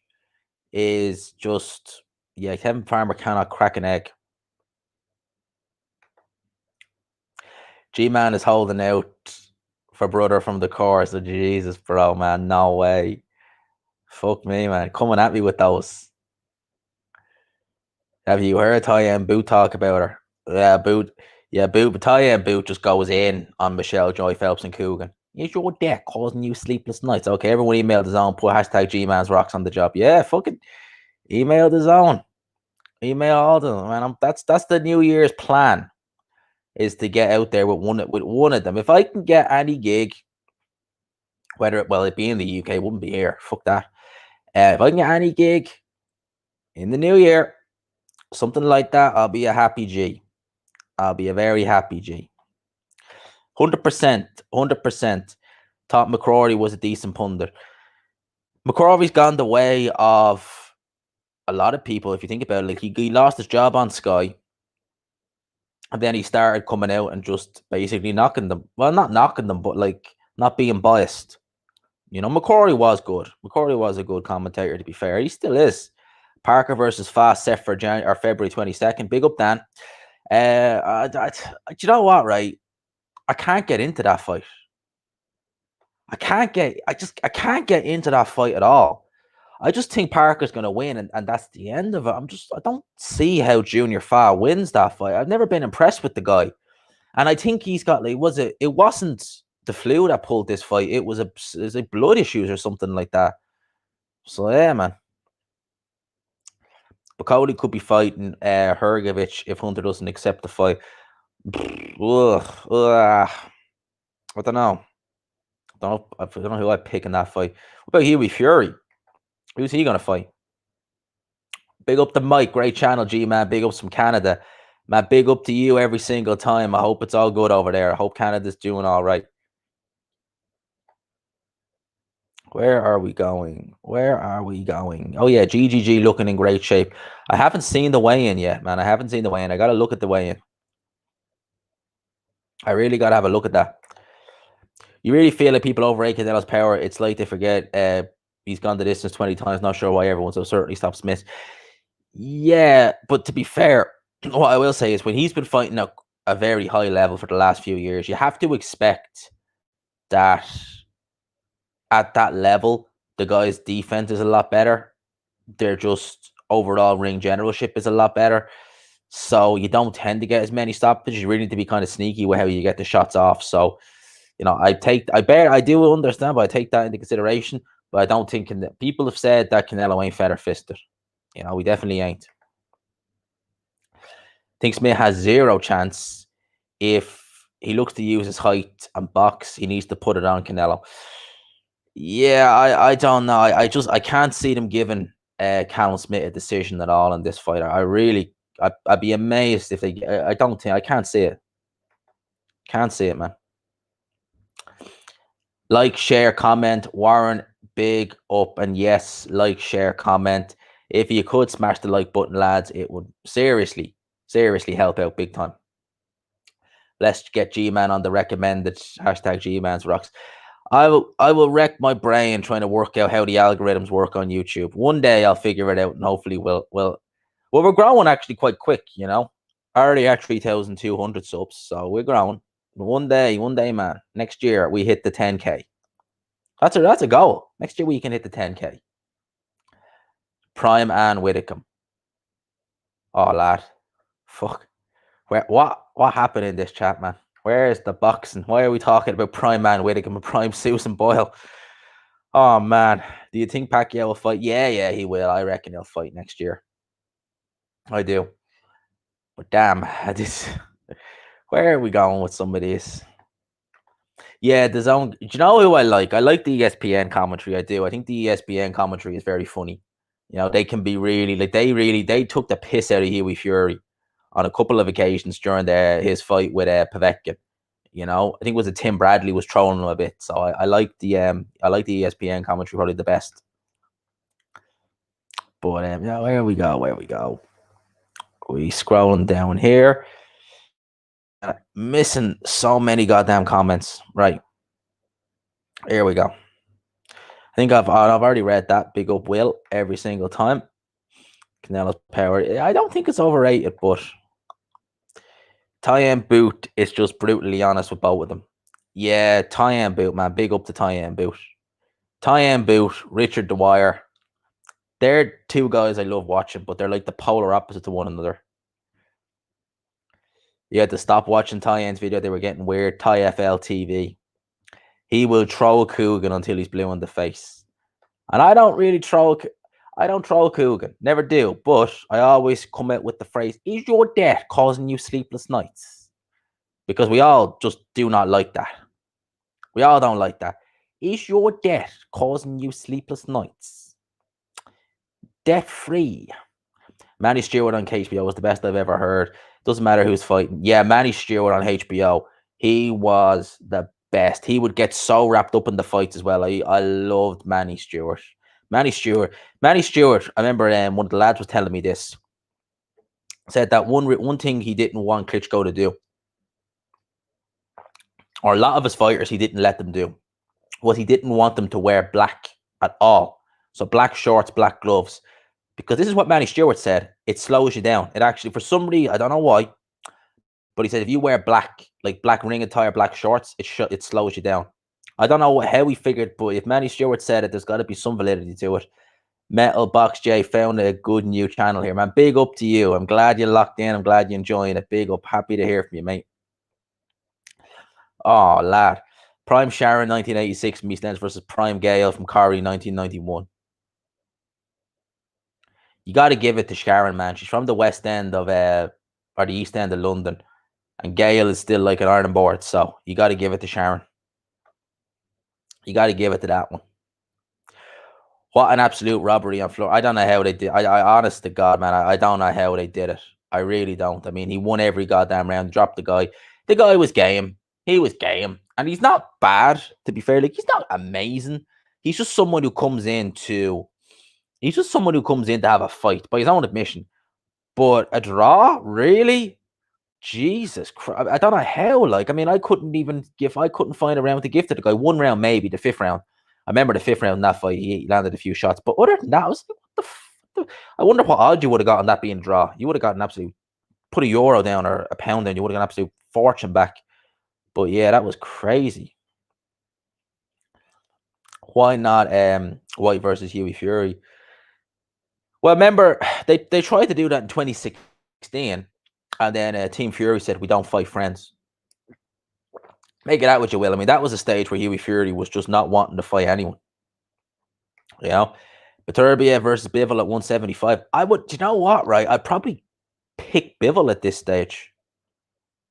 Tevin Farmer cannot crack an egg. G-Man is holding out for brother from the course. Oh, Jesus, bro, man. No way. Fuck me, man. Coming at me with those. Have you heard Tyann Boot talk about her? Yeah, Boot. Yeah, boot, tie-in boot just goes in on Michelle, Joy Phelps, and Coogan. Is your deck causing you sleepless nights? Okay, everyone email the zone, put hashtag G-Man's rocks on the job. Yeah, fucking email the zone. Email all of them, man. That's the New Year's plan, is to get out there with one of them. If I can get any gig, whether it be in the UK, it wouldn't be here. Fuck that. If I can get any gig in the new year, something like that, I'll be a happy G. I'll be a very happy G. 100%, 100%. Thought McCrory was a decent pundit. McCrory's gone the way of a lot of people. If you think about it, like he lost his job on Sky, and then he started coming out and just basically knocking them. Well, not knocking them, but like not being biased. You know, McCrory was good. McCrory was a good commentator, to be fair. He still is. Parker versus Fast set for February 22nd. Big up, Dan. Do you know what, right? I can't get into that fight. I can't get into that fight at all. I just think Parker's going to win, and that's the end of it. I don't see how Junior Fa wins that fight. I've never been impressed with the guy. And I think he's got, like, it wasn't the flu that pulled this fight. It was blood issues or something like that. So, yeah, man. But Cody could be fighting Hrgovic if Hunter doesn't accept the fight. I don't know. I don't know who I'd pick in that fight. What about Huey Fury? Who's he going to fight? Big up to Mike. Great channel, G-Man. Big ups from Canada. Man, big up to you every single time. I hope it's all good over there. I hope Canada's doing all right. Where are we going? Where are we going? Oh, yeah, GGG looking in great shape. I haven't seen the weigh-in yet, man. I haven't seen the weigh-in. I got to look at the weigh-in. I really got to have a look at that. You really feel like people overrate Canelo's power. It's like they forget he's gone the distance 20 times. Not sure why everyone so certainly stopped Smith. Yeah, but to be fair, what I will say is when he's been fighting at a very high level for the last few years, you have to expect that at that level, the guy's defense is a lot better. Their just overall ring generalship is a lot better. So you don't tend to get as many stoppages. You really need to be kind of sneaky with how you get the shots off. So, you know, I do understand, but I take that into consideration. But I don't think people have said that Canelo ain't feather fisted. You know, we definitely ain't. Think Smith has zero chance. If he looks to use his height and box, he needs to put it on Canelo. Yeah, I don't know. I can't see them giving Callum Smith a decision at all in this fight. I'd be amazed if they. I can't see it. Can't see it, man. Like, share, comment. Warren, big up, and yes, like, share, comment. If you could smash the like button, lads, it would seriously help out big time. Let's get G-Man on the recommended hashtag G-Man's rocks. I will wreck my brain trying to work out how the algorithms work on YouTube. One day I'll figure it out, and hopefully we're growing actually quite quick, you know. Already at 3,200 subs, so we're growing. One day, man. Next year we hit the 10K. That's a goal. Next year we can hit the 10K. Prime and Whitcomb. Oh, lad. Fuck. What happened in this chat, man? Where is the boxing? Why are we talking about Prime Man Whitcomb and Prime Susan Boyle? Oh, man. Do you think Pacquiao will fight? Yeah, he will. I reckon he'll fight next year. I do. But damn, where are we going with some of this? Yeah, the zone. Do you know who I like? I like the ESPN commentary. I do. I think the ESPN commentary is very funny. You know, they can be really, like, they took the piss out of Huey Fury on a couple of occasions during his fight with Povetkin. You know, I think it was Tim Bradley was trolling him a bit. So I like the ESPN commentary probably the best. But yeah, where we go? We scrolling down here. Missing so many goddamn comments. Right. Here we go. I think I've already read that. Big up Will every single time. Canelo's power. I don't think it's overrated, but tie-in boot is just brutally honest with both of them. Yeah, tie-in boot, man. Big up to tie-in boot. Tie-in boot, Richard Dwyer. They're two guys I love watching, but they're like the polar opposite to one another. You had to stop watching Tyen's video. They were getting weird. TyFL TV. He will throw a Coogan until he's blue in the face. And I don't really throw a Coogan. Never do. But I always come out with the phrase, is your debt causing you sleepless nights? Because we all just do not like that. We all don't like that. Is your debt causing you sleepless nights? Debt-free. Manny Stewart on HBO was the best I've ever heard. Doesn't matter who's fighting. Yeah, Manny Stewart on HBO. He was the best. He would get so wrapped up in the fights as well. I loved Manny Stewart. Manny Stewart. I remember one of the lads was telling me this. Said that one thing he didn't want Klitschko to do, or a lot of his fighters he didn't let them do, was he didn't want them to wear black at all. So black shorts, black gloves. Because this is what Manny Stewart said. It slows you down. It actually, for some reason, I don't know why, but he said if you wear black, like black ring attire, black shorts, it slows you down. I don't know how he figured, but if Manny Stewart said it, there's got to be some validity to it. Metal Box J found a good new channel here, man. Big up to you. I'm glad you locked in. I'm glad you're enjoying it. Big up. Happy to hear from you, mate. Oh, lad. Prime Sharon 1986 from East End versus Prime Gale from Corrie 1991. You got to give it to Sharon, man. She's from the West End of, or the East End of London. And Gale is still like an iron board. So you got to give it to Sharon. You got to give it to that one. What an absolute robbery on floor. I don't know how they did. I honest to God, man, I don't know how they did it. I really don't. I mean, he won every goddamn round, dropped the guy. The guy was game. He was game. And he's not bad, to be fair. Like, he's not amazing. He's just someone who comes in to have a fight, by his own admission. But a draw? Really? Jesus Christ. I don't know how. Like, I mean, I couldn't find a round to give to the guy. One round, maybe, the fifth round. I remember the fifth round in that fight, he landed a few shots. But other than that, I was like, what the I wonder what odds you would have got on that being a draw. You would have got an absolute, put a euro down or a pound down, you would have got an absolute fortune back. But yeah, that was crazy. Why not White versus Hughie Fury? Well, remember, they tried to do that in 2016, and then Team Fury said, we don't fight friends. Make it out what you will. I mean, that was a stage where Hughie Fury was just not wanting to fight anyone. You know? Beterbiev versus Bivol at 175. You know what, right? I'd probably pick Bivol at this stage.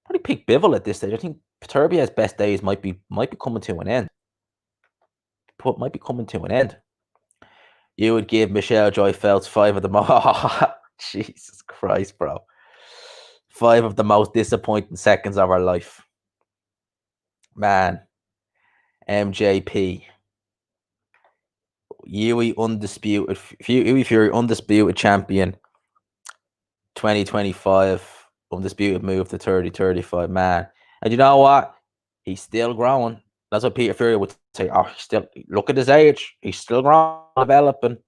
I think Beterbiev's best days might be coming to an end. You would give Michelle Joy Phelps 5 of the most... Oh, Jesus Christ, bro. 5 of the most disappointing seconds of our life. Man. MJP. Hughie Fury undisputed champion. 2025. Undisputed move to 30-35. Man. And you know what? He's still growing. That's what Peter Fury would say. Oh, look at his age. He's still growing, developing.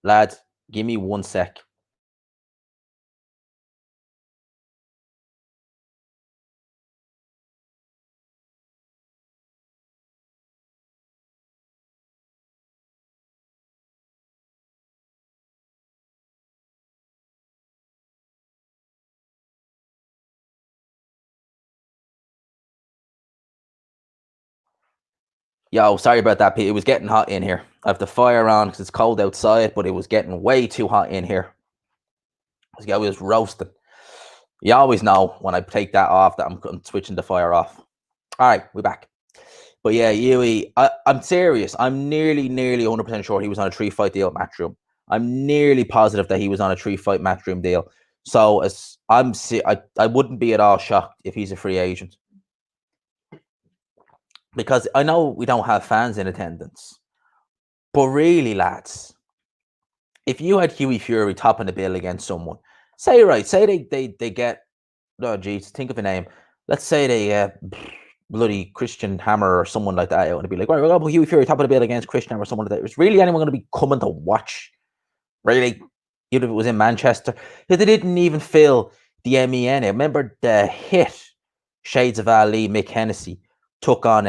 Lads, give me 1 sec. Yo, sorry about that, Pete. It was getting hot in here. I have the fire on because it's cold outside, but it was getting way too hot in here. I was roasting. You always know when I take that off that I'm switching the fire off. All right, we're back. But yeah, Hughie, I'm serious. I'm nearly 100% sure he was on a 3-fight deal at Matchroom. I'm nearly positive that he was on a 3-fight Matchroom deal. So I wouldn't be at all shocked if he's a free agent. Because I know we don't have fans in attendance. But really, lads, if you had Hughie Fury topping the bill against someone, say they get, oh geez, think of a name. Let's say they bloody Christian Hammer or someone like that. I want to be like, right, we're going to put Hughie Fury top of the bill against Christian Hammer or someone like that. Is really anyone going to be coming to watch? Really? Even if it was in Manchester? They didn't even fill the MEN. I remember the hit Shades of Ali, Mick Hennessy took on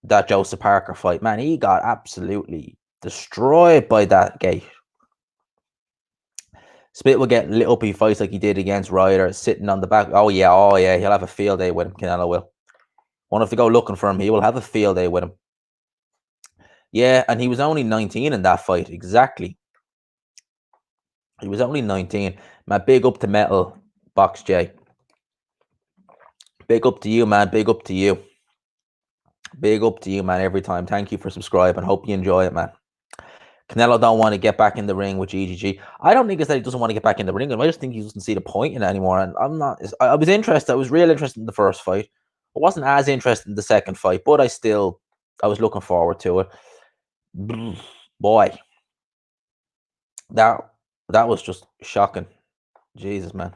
that Joseph Parker fight. Man, he got absolutely destroyed by that gate. Spit will get lit up. He fights like he did against Ryder, sitting on the back. Oh yeah, he'll have a field day with him. Canelo will. Won't have to go looking for him. He will have a field day with him. Yeah, and he was only 19 in that fight. Exactly. He was only 19. Man, big up to Metal Box J. Big up to you, man. Big up to you. Big up to you, man, every time. Thank you for subscribing. Hope you enjoy it, man. Canelo don't want to get back in the ring with GGG. I don't think it's that he doesn't want to get back in the ring. I just think he doesn't see the point in it anymore. And I'm not. I was interested. I was real interested in the first fight. I wasn't as interested in the second fight, but I was looking forward to it. Boy, that was just shocking. Jesus, man.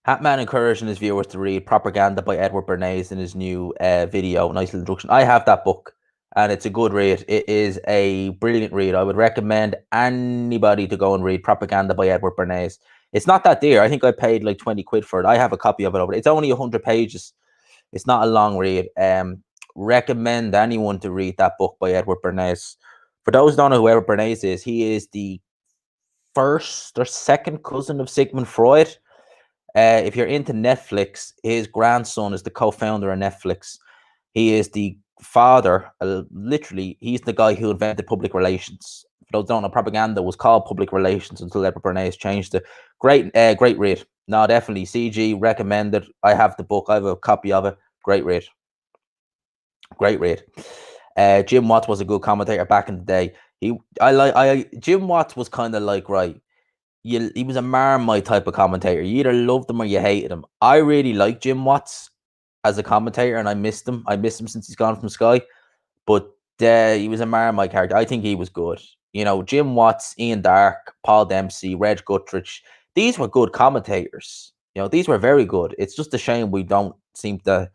Hatman encouraging his viewers to read Propaganda by Edward Bernays in his new video. Nice little introduction. I have that book, and it's a good read. It is a brilliant read. I would recommend anybody to go and read Propaganda by Edward Bernays. It's not that dear. I think I paid like 20 quid for it. I have a copy of it over. It's only 100 pages. It's not a long read. Recommend anyone to read that book by Edward Bernays. For those who don't know who Edward Bernays is, he is the first or second cousin of Sigmund Freud. If you're into Netflix, his grandson is the co-founder of Netflix. He is the father, literally, he's the guy who invented public relations. For those who don't know, propaganda was called public relations until Edward Bernays changed it. Great read. No, definitely. CG recommended. I have the book. I have a copy of it. Great read. Great read. Jim Watts was a good commentator back in the day. Jim Watts was kind of like, right, he was a Marmite type of commentator. You either loved him or you hated him. I really like Jim Watts as a commentator, and I missed him. I missed him since he's gone from Sky. But he was a Marmite character. I think he was good. You know, Jim Watts, Ian Darke, Paul Dempsey, Reg Guttridge. These were good commentators. You know, these were very good. It's just a shame we don't seem to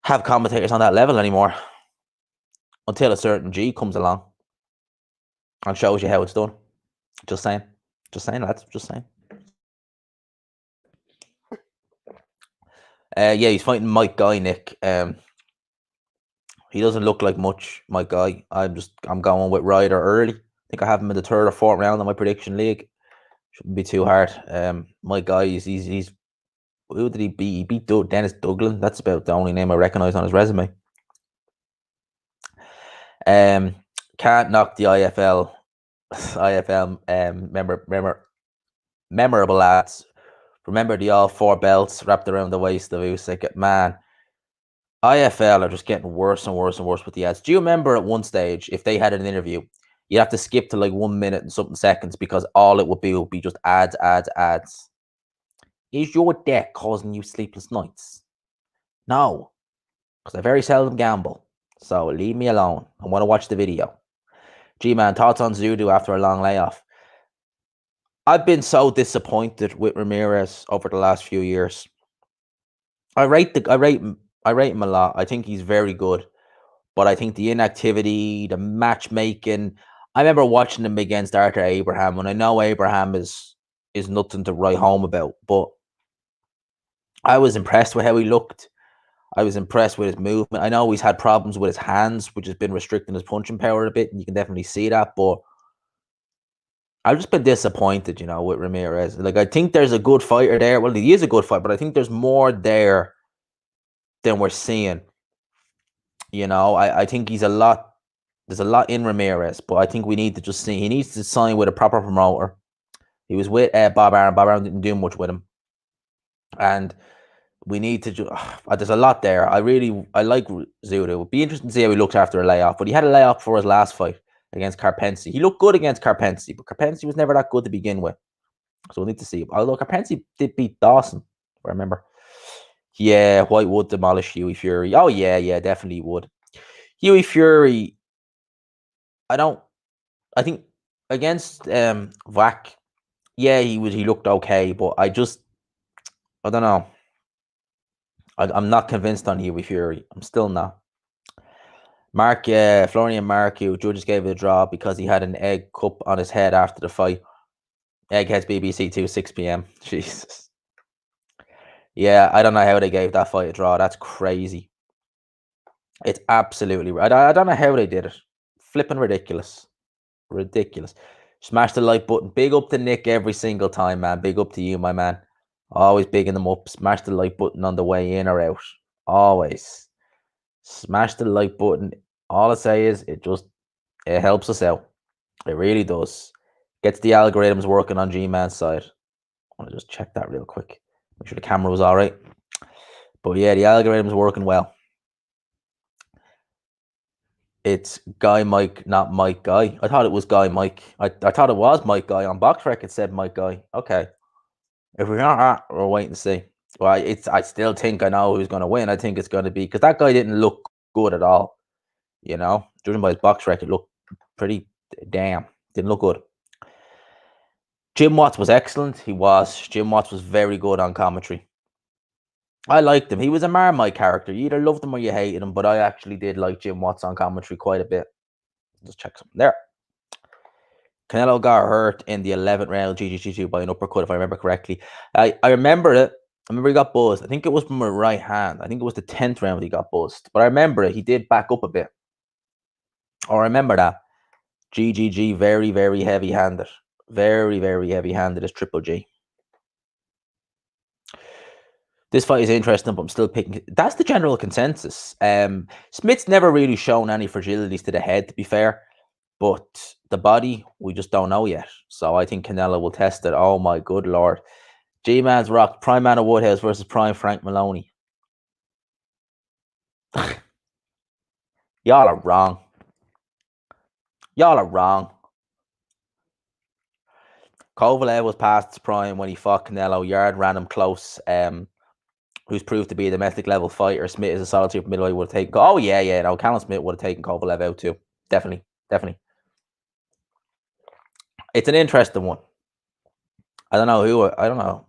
have commentators on that level anymore until a certain G comes along and shows you how it's done. Just saying. Just saying, lads. Just saying. Yeah, he's fighting Mike Guy, Nick. He doesn't look like much, Mike Guy. I'm going with Ryder early. I think I have him in the third or fourth round of my prediction league. Shouldn't be too hard. Mike Guy, he's who did he beat? He beat Dennis Duglin. That's about the only name I recognize on his resume. Can't knock the IFL memorable lads. Remember the all 4 belts wrapped around the waist of Usyk. Man, IFL are just getting worse and worse and worse with the ads. Do you remember at one stage, if they had an interview, you'd have to skip to like 1 minute and something seconds because all it would be just ads. Is your deck causing you sleepless nights? No, because I very seldom gamble. So leave me alone. I want to watch the video. G-Man, thoughts on Zudu after a long layoff? I've been so disappointed with Ramirez over the last few years. I rate him a lot. I think he's very good, but I think the inactivity, the matchmaking. I remember watching him against Arthur Abraham, and I know Abraham is nothing to write home about, but I was impressed with how he looked. I was impressed with his movement. I know he's had problems with his hands, which has been restricting his punching power a bit, and you can definitely see that, but I've just been disappointed, with Ramirez. Like, I think there's a good fighter there. Well, he is a good fighter, but I think there's more there than we're seeing. I think there's a lot in Ramirez, but I think we need to just see. He needs to sign with a proper promoter. He was with Bob Arum. Bob Arum didn't do much with him. And we need to there's a lot there. I like Zudo. It would be interesting to see how he looked after a layoff, but he had a layoff for his last fight against Karpensi. He looked good against Karpensi, but Karpensi was never that good to begin with. So we'll need to see. Although Karpensi did beat Dawson, I remember. Yeah, White would demolish Hughie Fury. Oh, yeah, definitely would. Hughie Fury, I think against Vac, yeah, he looked okay, but I don't know. I'm not convinced on Hughie Fury. I'm still not. Florian Marku, judges gave it a draw because he had an egg cup on his head after the fight. Eggheads BBC 2, 6 p.m. Jesus. Yeah, I don't know how they gave that fight a draw. That's crazy. It's absolutely right. I don't know how they did it. Flipping ridiculous. Ridiculous. Smash the like button. Big up to Nick every single time, man. Big up to you, my man. Always bigging them up. Smash the like button on the way in or out. Always. Smash the like button. All I say is it helps us out. It really does. Gets the algorithms working on G-Man's side. I want to just check that real quick. Make sure the camera was all right. But yeah, the algorithm's working well. It's Guy Mike, not Mike Guy. I thought it was Guy Mike. I thought it was Mike Guy. On BoxRec it said Mike Guy. Okay. If we're not, we'll wait and see. Well, I still think I know who's going to win. I think it's going to be, because that guy didn't look good at all. You know, judging by his BoxRec, it looked pretty damn. Didn't look good. Jim Watts was excellent. Jim Watts was very good on commentary. I liked him. He was a Marmite character. You either loved him or you hated him, but I actually did like Jim Watts on commentary quite a bit. Just check something there. Canelo got hurt in the 11th round, GGG2 by an uppercut, if I remember correctly. I remember it. I remember he got buzzed. I think it was from a right hand. I think it was the 10th round he got buzzed. But I remember it. He did back up a bit. I remember that. GGG, very, very heavy-handed. Very, very heavy-handed is Triple G. This fight is interesting, but I'm still picking. That's the general consensus. Smith's never really shown any fragilities to the head, to be fair. But the body, we just don't know yet. So I think Canelo will test it. Oh, my good Lord. G-Man's rock. Prime Man of Woodhouse versus Prime Frank Maloney. Y'all are wrong. Y'all are wrong. Kovalev was past his prime when he fought Canelo. Yard ran him close. Who's proved to be a domestic level fighter. Smith is a solid super middleweight. Would have taken. Oh yeah. No, Callum Smith would have taken Kovalev out too. Definitely. It's an interesting one. I don't know.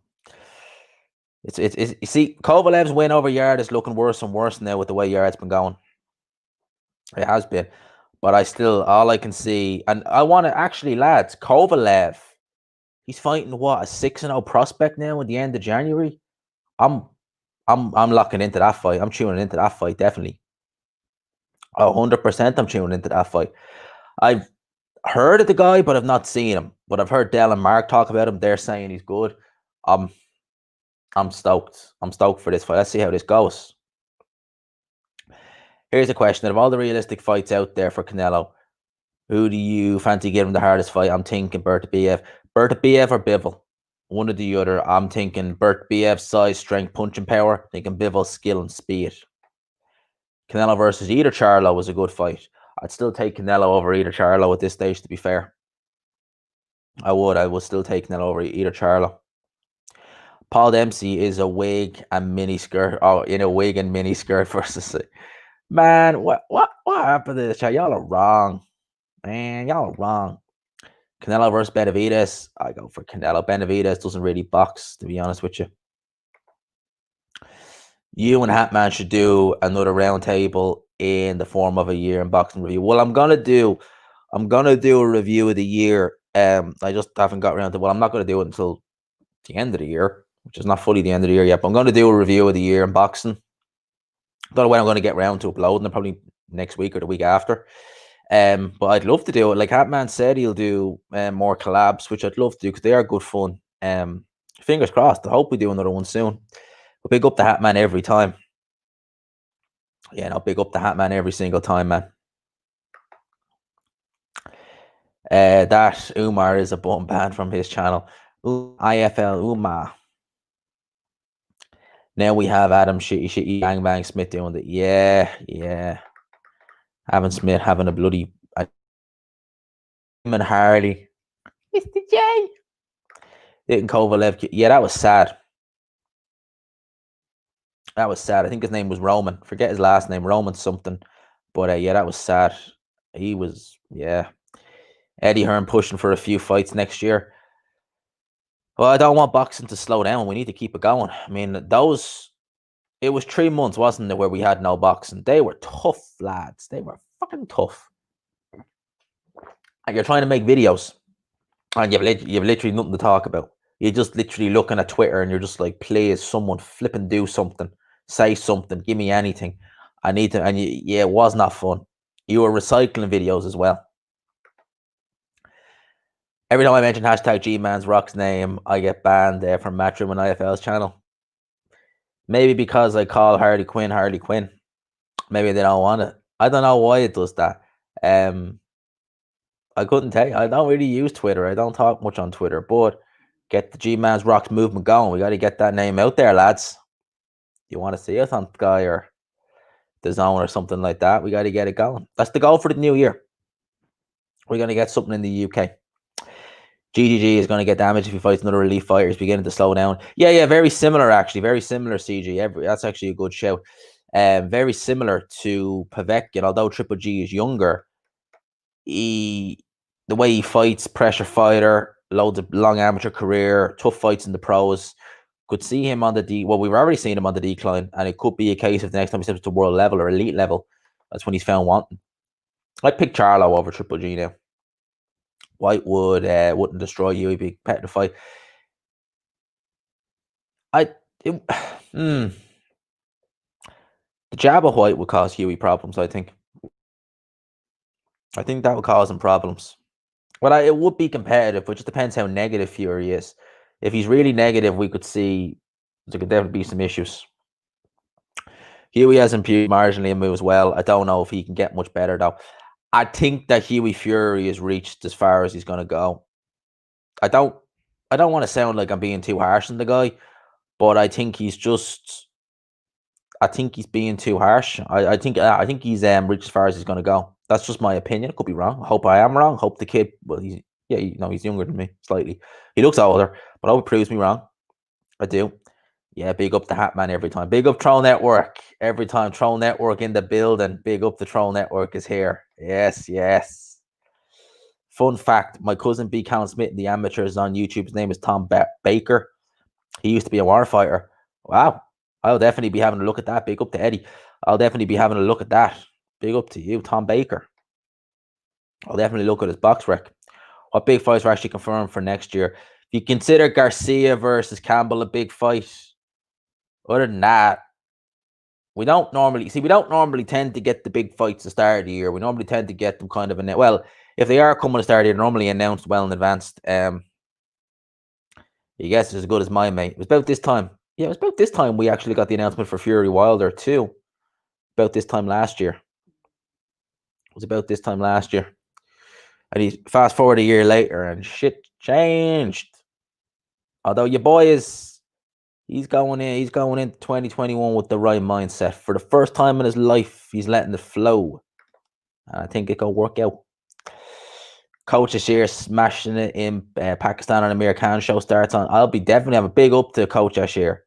It's you see, Kovalev's win over Yard is looking worse and worse now with the way Yard's been going. It has been. But all I can see, and I want to actually, lads, Kovalev, he's fighting what, a 6-0 prospect now at the end of January. I'm locking into that fight. I'm tuning into that fight, definitely. 100% I'm tuning into that fight. I've heard of the guy, but I've not seen him. But I've heard Dell and Mark talk about him. They're saying he's good. I'm stoked. I'm stoked for this fight. Let's see how this goes. Here's a question. Out of all the realistic fights out there for Canelo, who do you fancy giving the hardest fight? I'm thinking Bertabiev. Bertabiev or Bivol? One or the other. I'm thinking Bertabiev's size, strength, punching power. Thinking Bivol's skill and speed. Canelo versus Eder Charlo was a good fight. I'd still take Canelo over Eder Charlo at this stage, to be fair. I would still take Canelo over Eder Charlo. Paul Dempsey is a wig and mini skirt. Oh, in a wig and mini skirt versus it. Man, what happened to this chat? Y'all are wrong. Man, y'all are wrong. Canelo versus Benavidez. I go for Canelo. Benavidez doesn't really box, to be honest with you. You and Hatman should do another roundtable in the form of a year in boxing review. Well, I'm gonna do a review of the year. I just haven't got around to. Well, I'm not gonna do it until the end of the year, which is not fully the end of the year yet. But I'm gonna do a review of the year in boxing. Don't know when I'm gonna get around to uploading it. Probably next week or the week after. But I'd love to do it. Like Hatman said, he'll do more collabs, which I'd love to do because they are good fun. Fingers crossed. I hope we do another one soon. But big up the Hatman every time. Yeah, no, big up the Hatman every single time, man. That Umar is a bum ban from his channel. IFL Umar. Now we have Adam Shitty Bang Bang Smith doing it. Yeah. Having Smith having a bloody and Harley. Mr. J. Didn't Kovalev. Yeah, that was sad. That was sad. I think his name was Roman. Forget his last name, Roman something. But yeah, that was sad. He was, yeah. Eddie Hearn pushing for a few fights next year. Well, I don't want boxing to slow down. We need to keep it going. I mean, it was 3 months, wasn't it, where we had no boxing. They were tough, lads. They were fucking tough. And you're trying to make videos, and you've literally nothing to talk about. You're just literally looking at Twitter, and you're just like, please, someone flipping do something. Say something. Give me anything. I need to. And yeah, it was not fun. You were recycling videos as well. Every time I mention hashtag G-Man's Rock's name, I get banned from Matchroom and IFL's channel. Maybe because I call Harley Quinn Harley Quinn. Maybe they don't want it. I don't know why it does that. I couldn't tell you. I don't really use Twitter. I don't talk much on Twitter, but get the G-Man's Rocks movement going. We got to get that name out there, lads. You want to see us on Sky or The Zone or something like that? We got to get it going. That's the goal for the new year. We're going to get something in the UK. GGG is going to get damaged if he fights another elite fighter. He's beginning to slow down. Yeah, very similar actually. Very similar, CG. That's actually a good shout. Very similar to Povetkin, although Triple G is younger. The way he fights, pressure fighter, loads of long amateur career, tough fights in the pros. Could see him on the well, we've already seen him on the decline, and it could be a case of the next time he steps to world level or elite level, that's when he's found wanting. I'd pick Charlo over Triple G now. White wouldn't destroy you. He'd be a competitive fight. The jab of White would cause Huey problems, I think. I think that would cause him problems. Well, it would be competitive, but it just depends how negative Fury is. If he's really negative, we could see there could definitely be some issues. Huey has improved marginally and moves well. I don't know if he can get much better, though. I think that Huey Fury has reached as far as he's going to go. I don't want to sound like I'm being too harsh on the guy, but I think he's being too harsh. I think he's reached as far as he's going to go. That's just my opinion. I could be wrong. I hope I am wrong. Hope the kid, well, he's younger than me slightly. He looks older, but I hope it proves me wrong. I do. Yeah, big up the Hatman every time. Big up Troll Network every time. Troll Network in the building. Big up the Troll Network is here. Yes. Fun fact, my cousin B. Callan Smith in the amateurs on YouTube. His name is Tom Baker. He used to be a war fighter. Wow. I'll definitely be having a look at that. Big up to Eddie. I'll definitely be having a look at that. Big up to you, Tom Baker. I'll definitely look at his box rec. What big fights are actually confirmed for next year? If you consider Garcia versus Campbell a big fight, other than that, we don't normally tend to get the big fights at the start of the year. We normally tend to get them kind of if they are coming to start, they're normally announced well in advance. Your guess is as good as mine, mate. It was about this time. Yeah, it was about this time we actually got the announcement for Fury Wilder too. About this time last year. It was about this time last year. And he's fast forward a year later and shit changed. Although your boy he's going into 2021 with the right mindset. For the first time in his life, he's letting it flow. And I think it could work out. Coach Ashir smashing it in Pakistan on Amir Khan show starts on. I'll be definitely have a big up to Coach Ashir.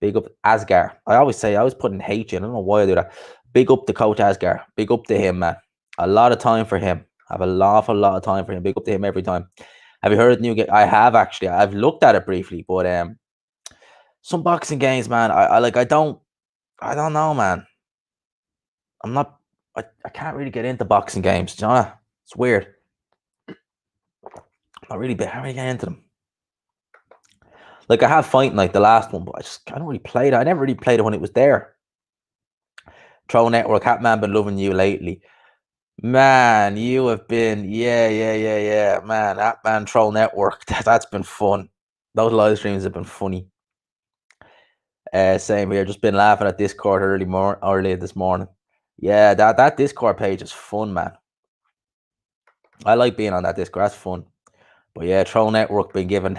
Big up Asgar. I always put in H in. I don't know why I do that. Big up to Coach Asgar. Big up to him, man. A lot of time for him. I have an awful lot of time for him. Big up to him every time. Have you heard of the new game? I have actually. I've looked at it briefly, but some boxing games, man. I don't know, man. I can't really get into boxing games. Do you know? It's weird. Not really big. How do I get into them? Like I have Fight Night, the last one, but I don't really play it. I never really played it when it was there. Troll Network, Hatman been loving you lately. Man, you have been, yeah. Man, Hatman Troll Network, that's been fun. Those live streams have been funny. Same here. Just been laughing at Discord early this morning. Yeah, that Discord page is fun, man. I like being on that Discord. That's fun. But yeah, Troll Network been given.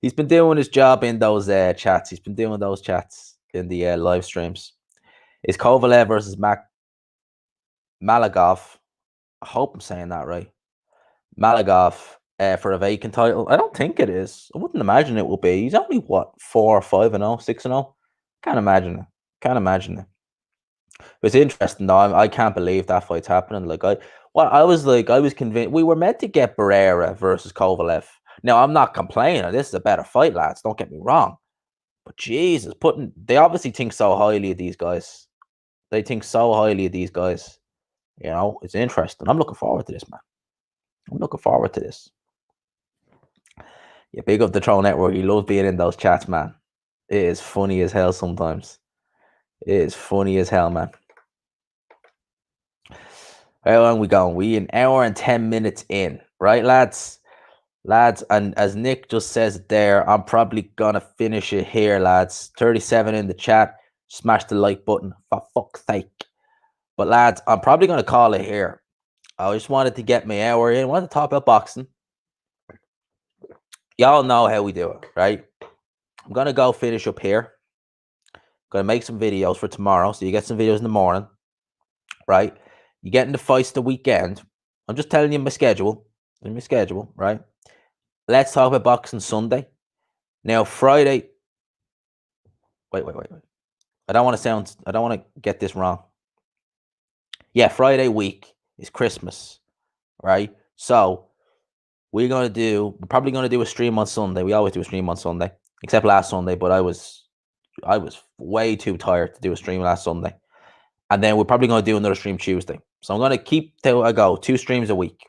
He's been doing his job in those chats. He's been doing those chats in the live streams. Is Kovalev versus Malagov? I hope I'm saying that right. Malagov for a vacant title. I don't think it is. I wouldn't imagine it will be. He's only what 4 or 5-0, 6-0. Can't imagine it. It's interesting though. I can't believe that fight's happening. I was convinced we were meant to get Barrera versus Kovalev. Now I'm not complaining. This is a better fight, lads. Don't get me wrong. But Jesus, they obviously think so highly of these guys. They think so highly of these guys. You know, it's interesting. I'm looking forward to this, man. I'm looking forward to this. Yeah, big up the Troll Network. He loves being in those chats, man. It is funny as hell sometimes. It is funny as hell, man. How long we going? We an hour and 10 minutes in. Right, lads? Lads, and as Nick just says there, I'm probably gonna finish it here, lads. 37 in the chat. Smash the like button, for fuck's sake. But lads, I'm probably gonna call it here. I just wanted to get my hour in. I wanted to talk about boxing. Y'all know how we do it, right? I'm gonna go finish up here. Gonna make some videos for tomorrow, so you get some videos in the morning, right? You get in the fights the weekend. I'm just telling you my schedule. In my schedule, right? Let's talk about boxing Sunday. Now Friday. Wait. I don't want to get this wrong. Yeah, Friday week is Christmas, right? So we're probably gonna do a stream on Sunday. We always do a stream on Sunday, except last Sunday, but I was way too tired to do a stream last Sunday. And then we're probably gonna do another stream Tuesday. So I'm gonna keep till I go 2 streams a week.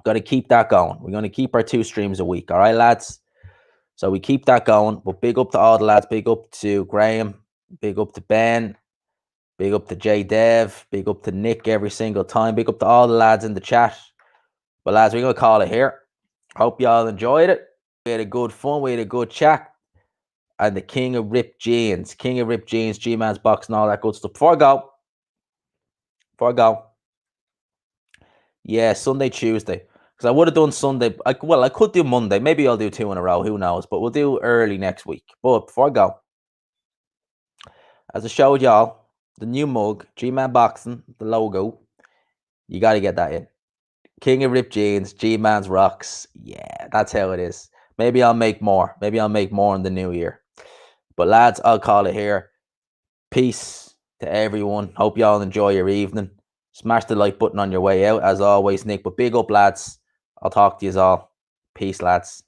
Gotta keep that going. We're gonna keep our 2 streams a week, all right, lads? So we keep that going. But big up to all the lads, big up to Graham, big up to Ben, big up to J Dev, big up to Nick every single time, big up to all the lads in the chat. But lads, we're gonna call it here. Hope y'all enjoyed it. We had a good fun, we had a good chat. And the King of Ripped Jeans, G-Man's boxing, all that good stuff. Before I go. Yeah, Sunday, Tuesday. Because I would have done Sunday. I could do Monday. Maybe I'll do 2 in a row. Who knows? But we'll do early next week. But before I go, as I showed y'all, the new mug, G-Man Boxing, the logo, you got to get that in. King of Ripped Jeans, G-Man's Rocks. Yeah, that's how it is. Maybe I'll make more. Maybe I'll make more in the new year. But lads, I'll call it here. Peace to everyone. Hope y'all enjoy your evening. Smash the like button on your way out, as always, Nick. But big up, lads. I'll talk to you all. Peace, lads.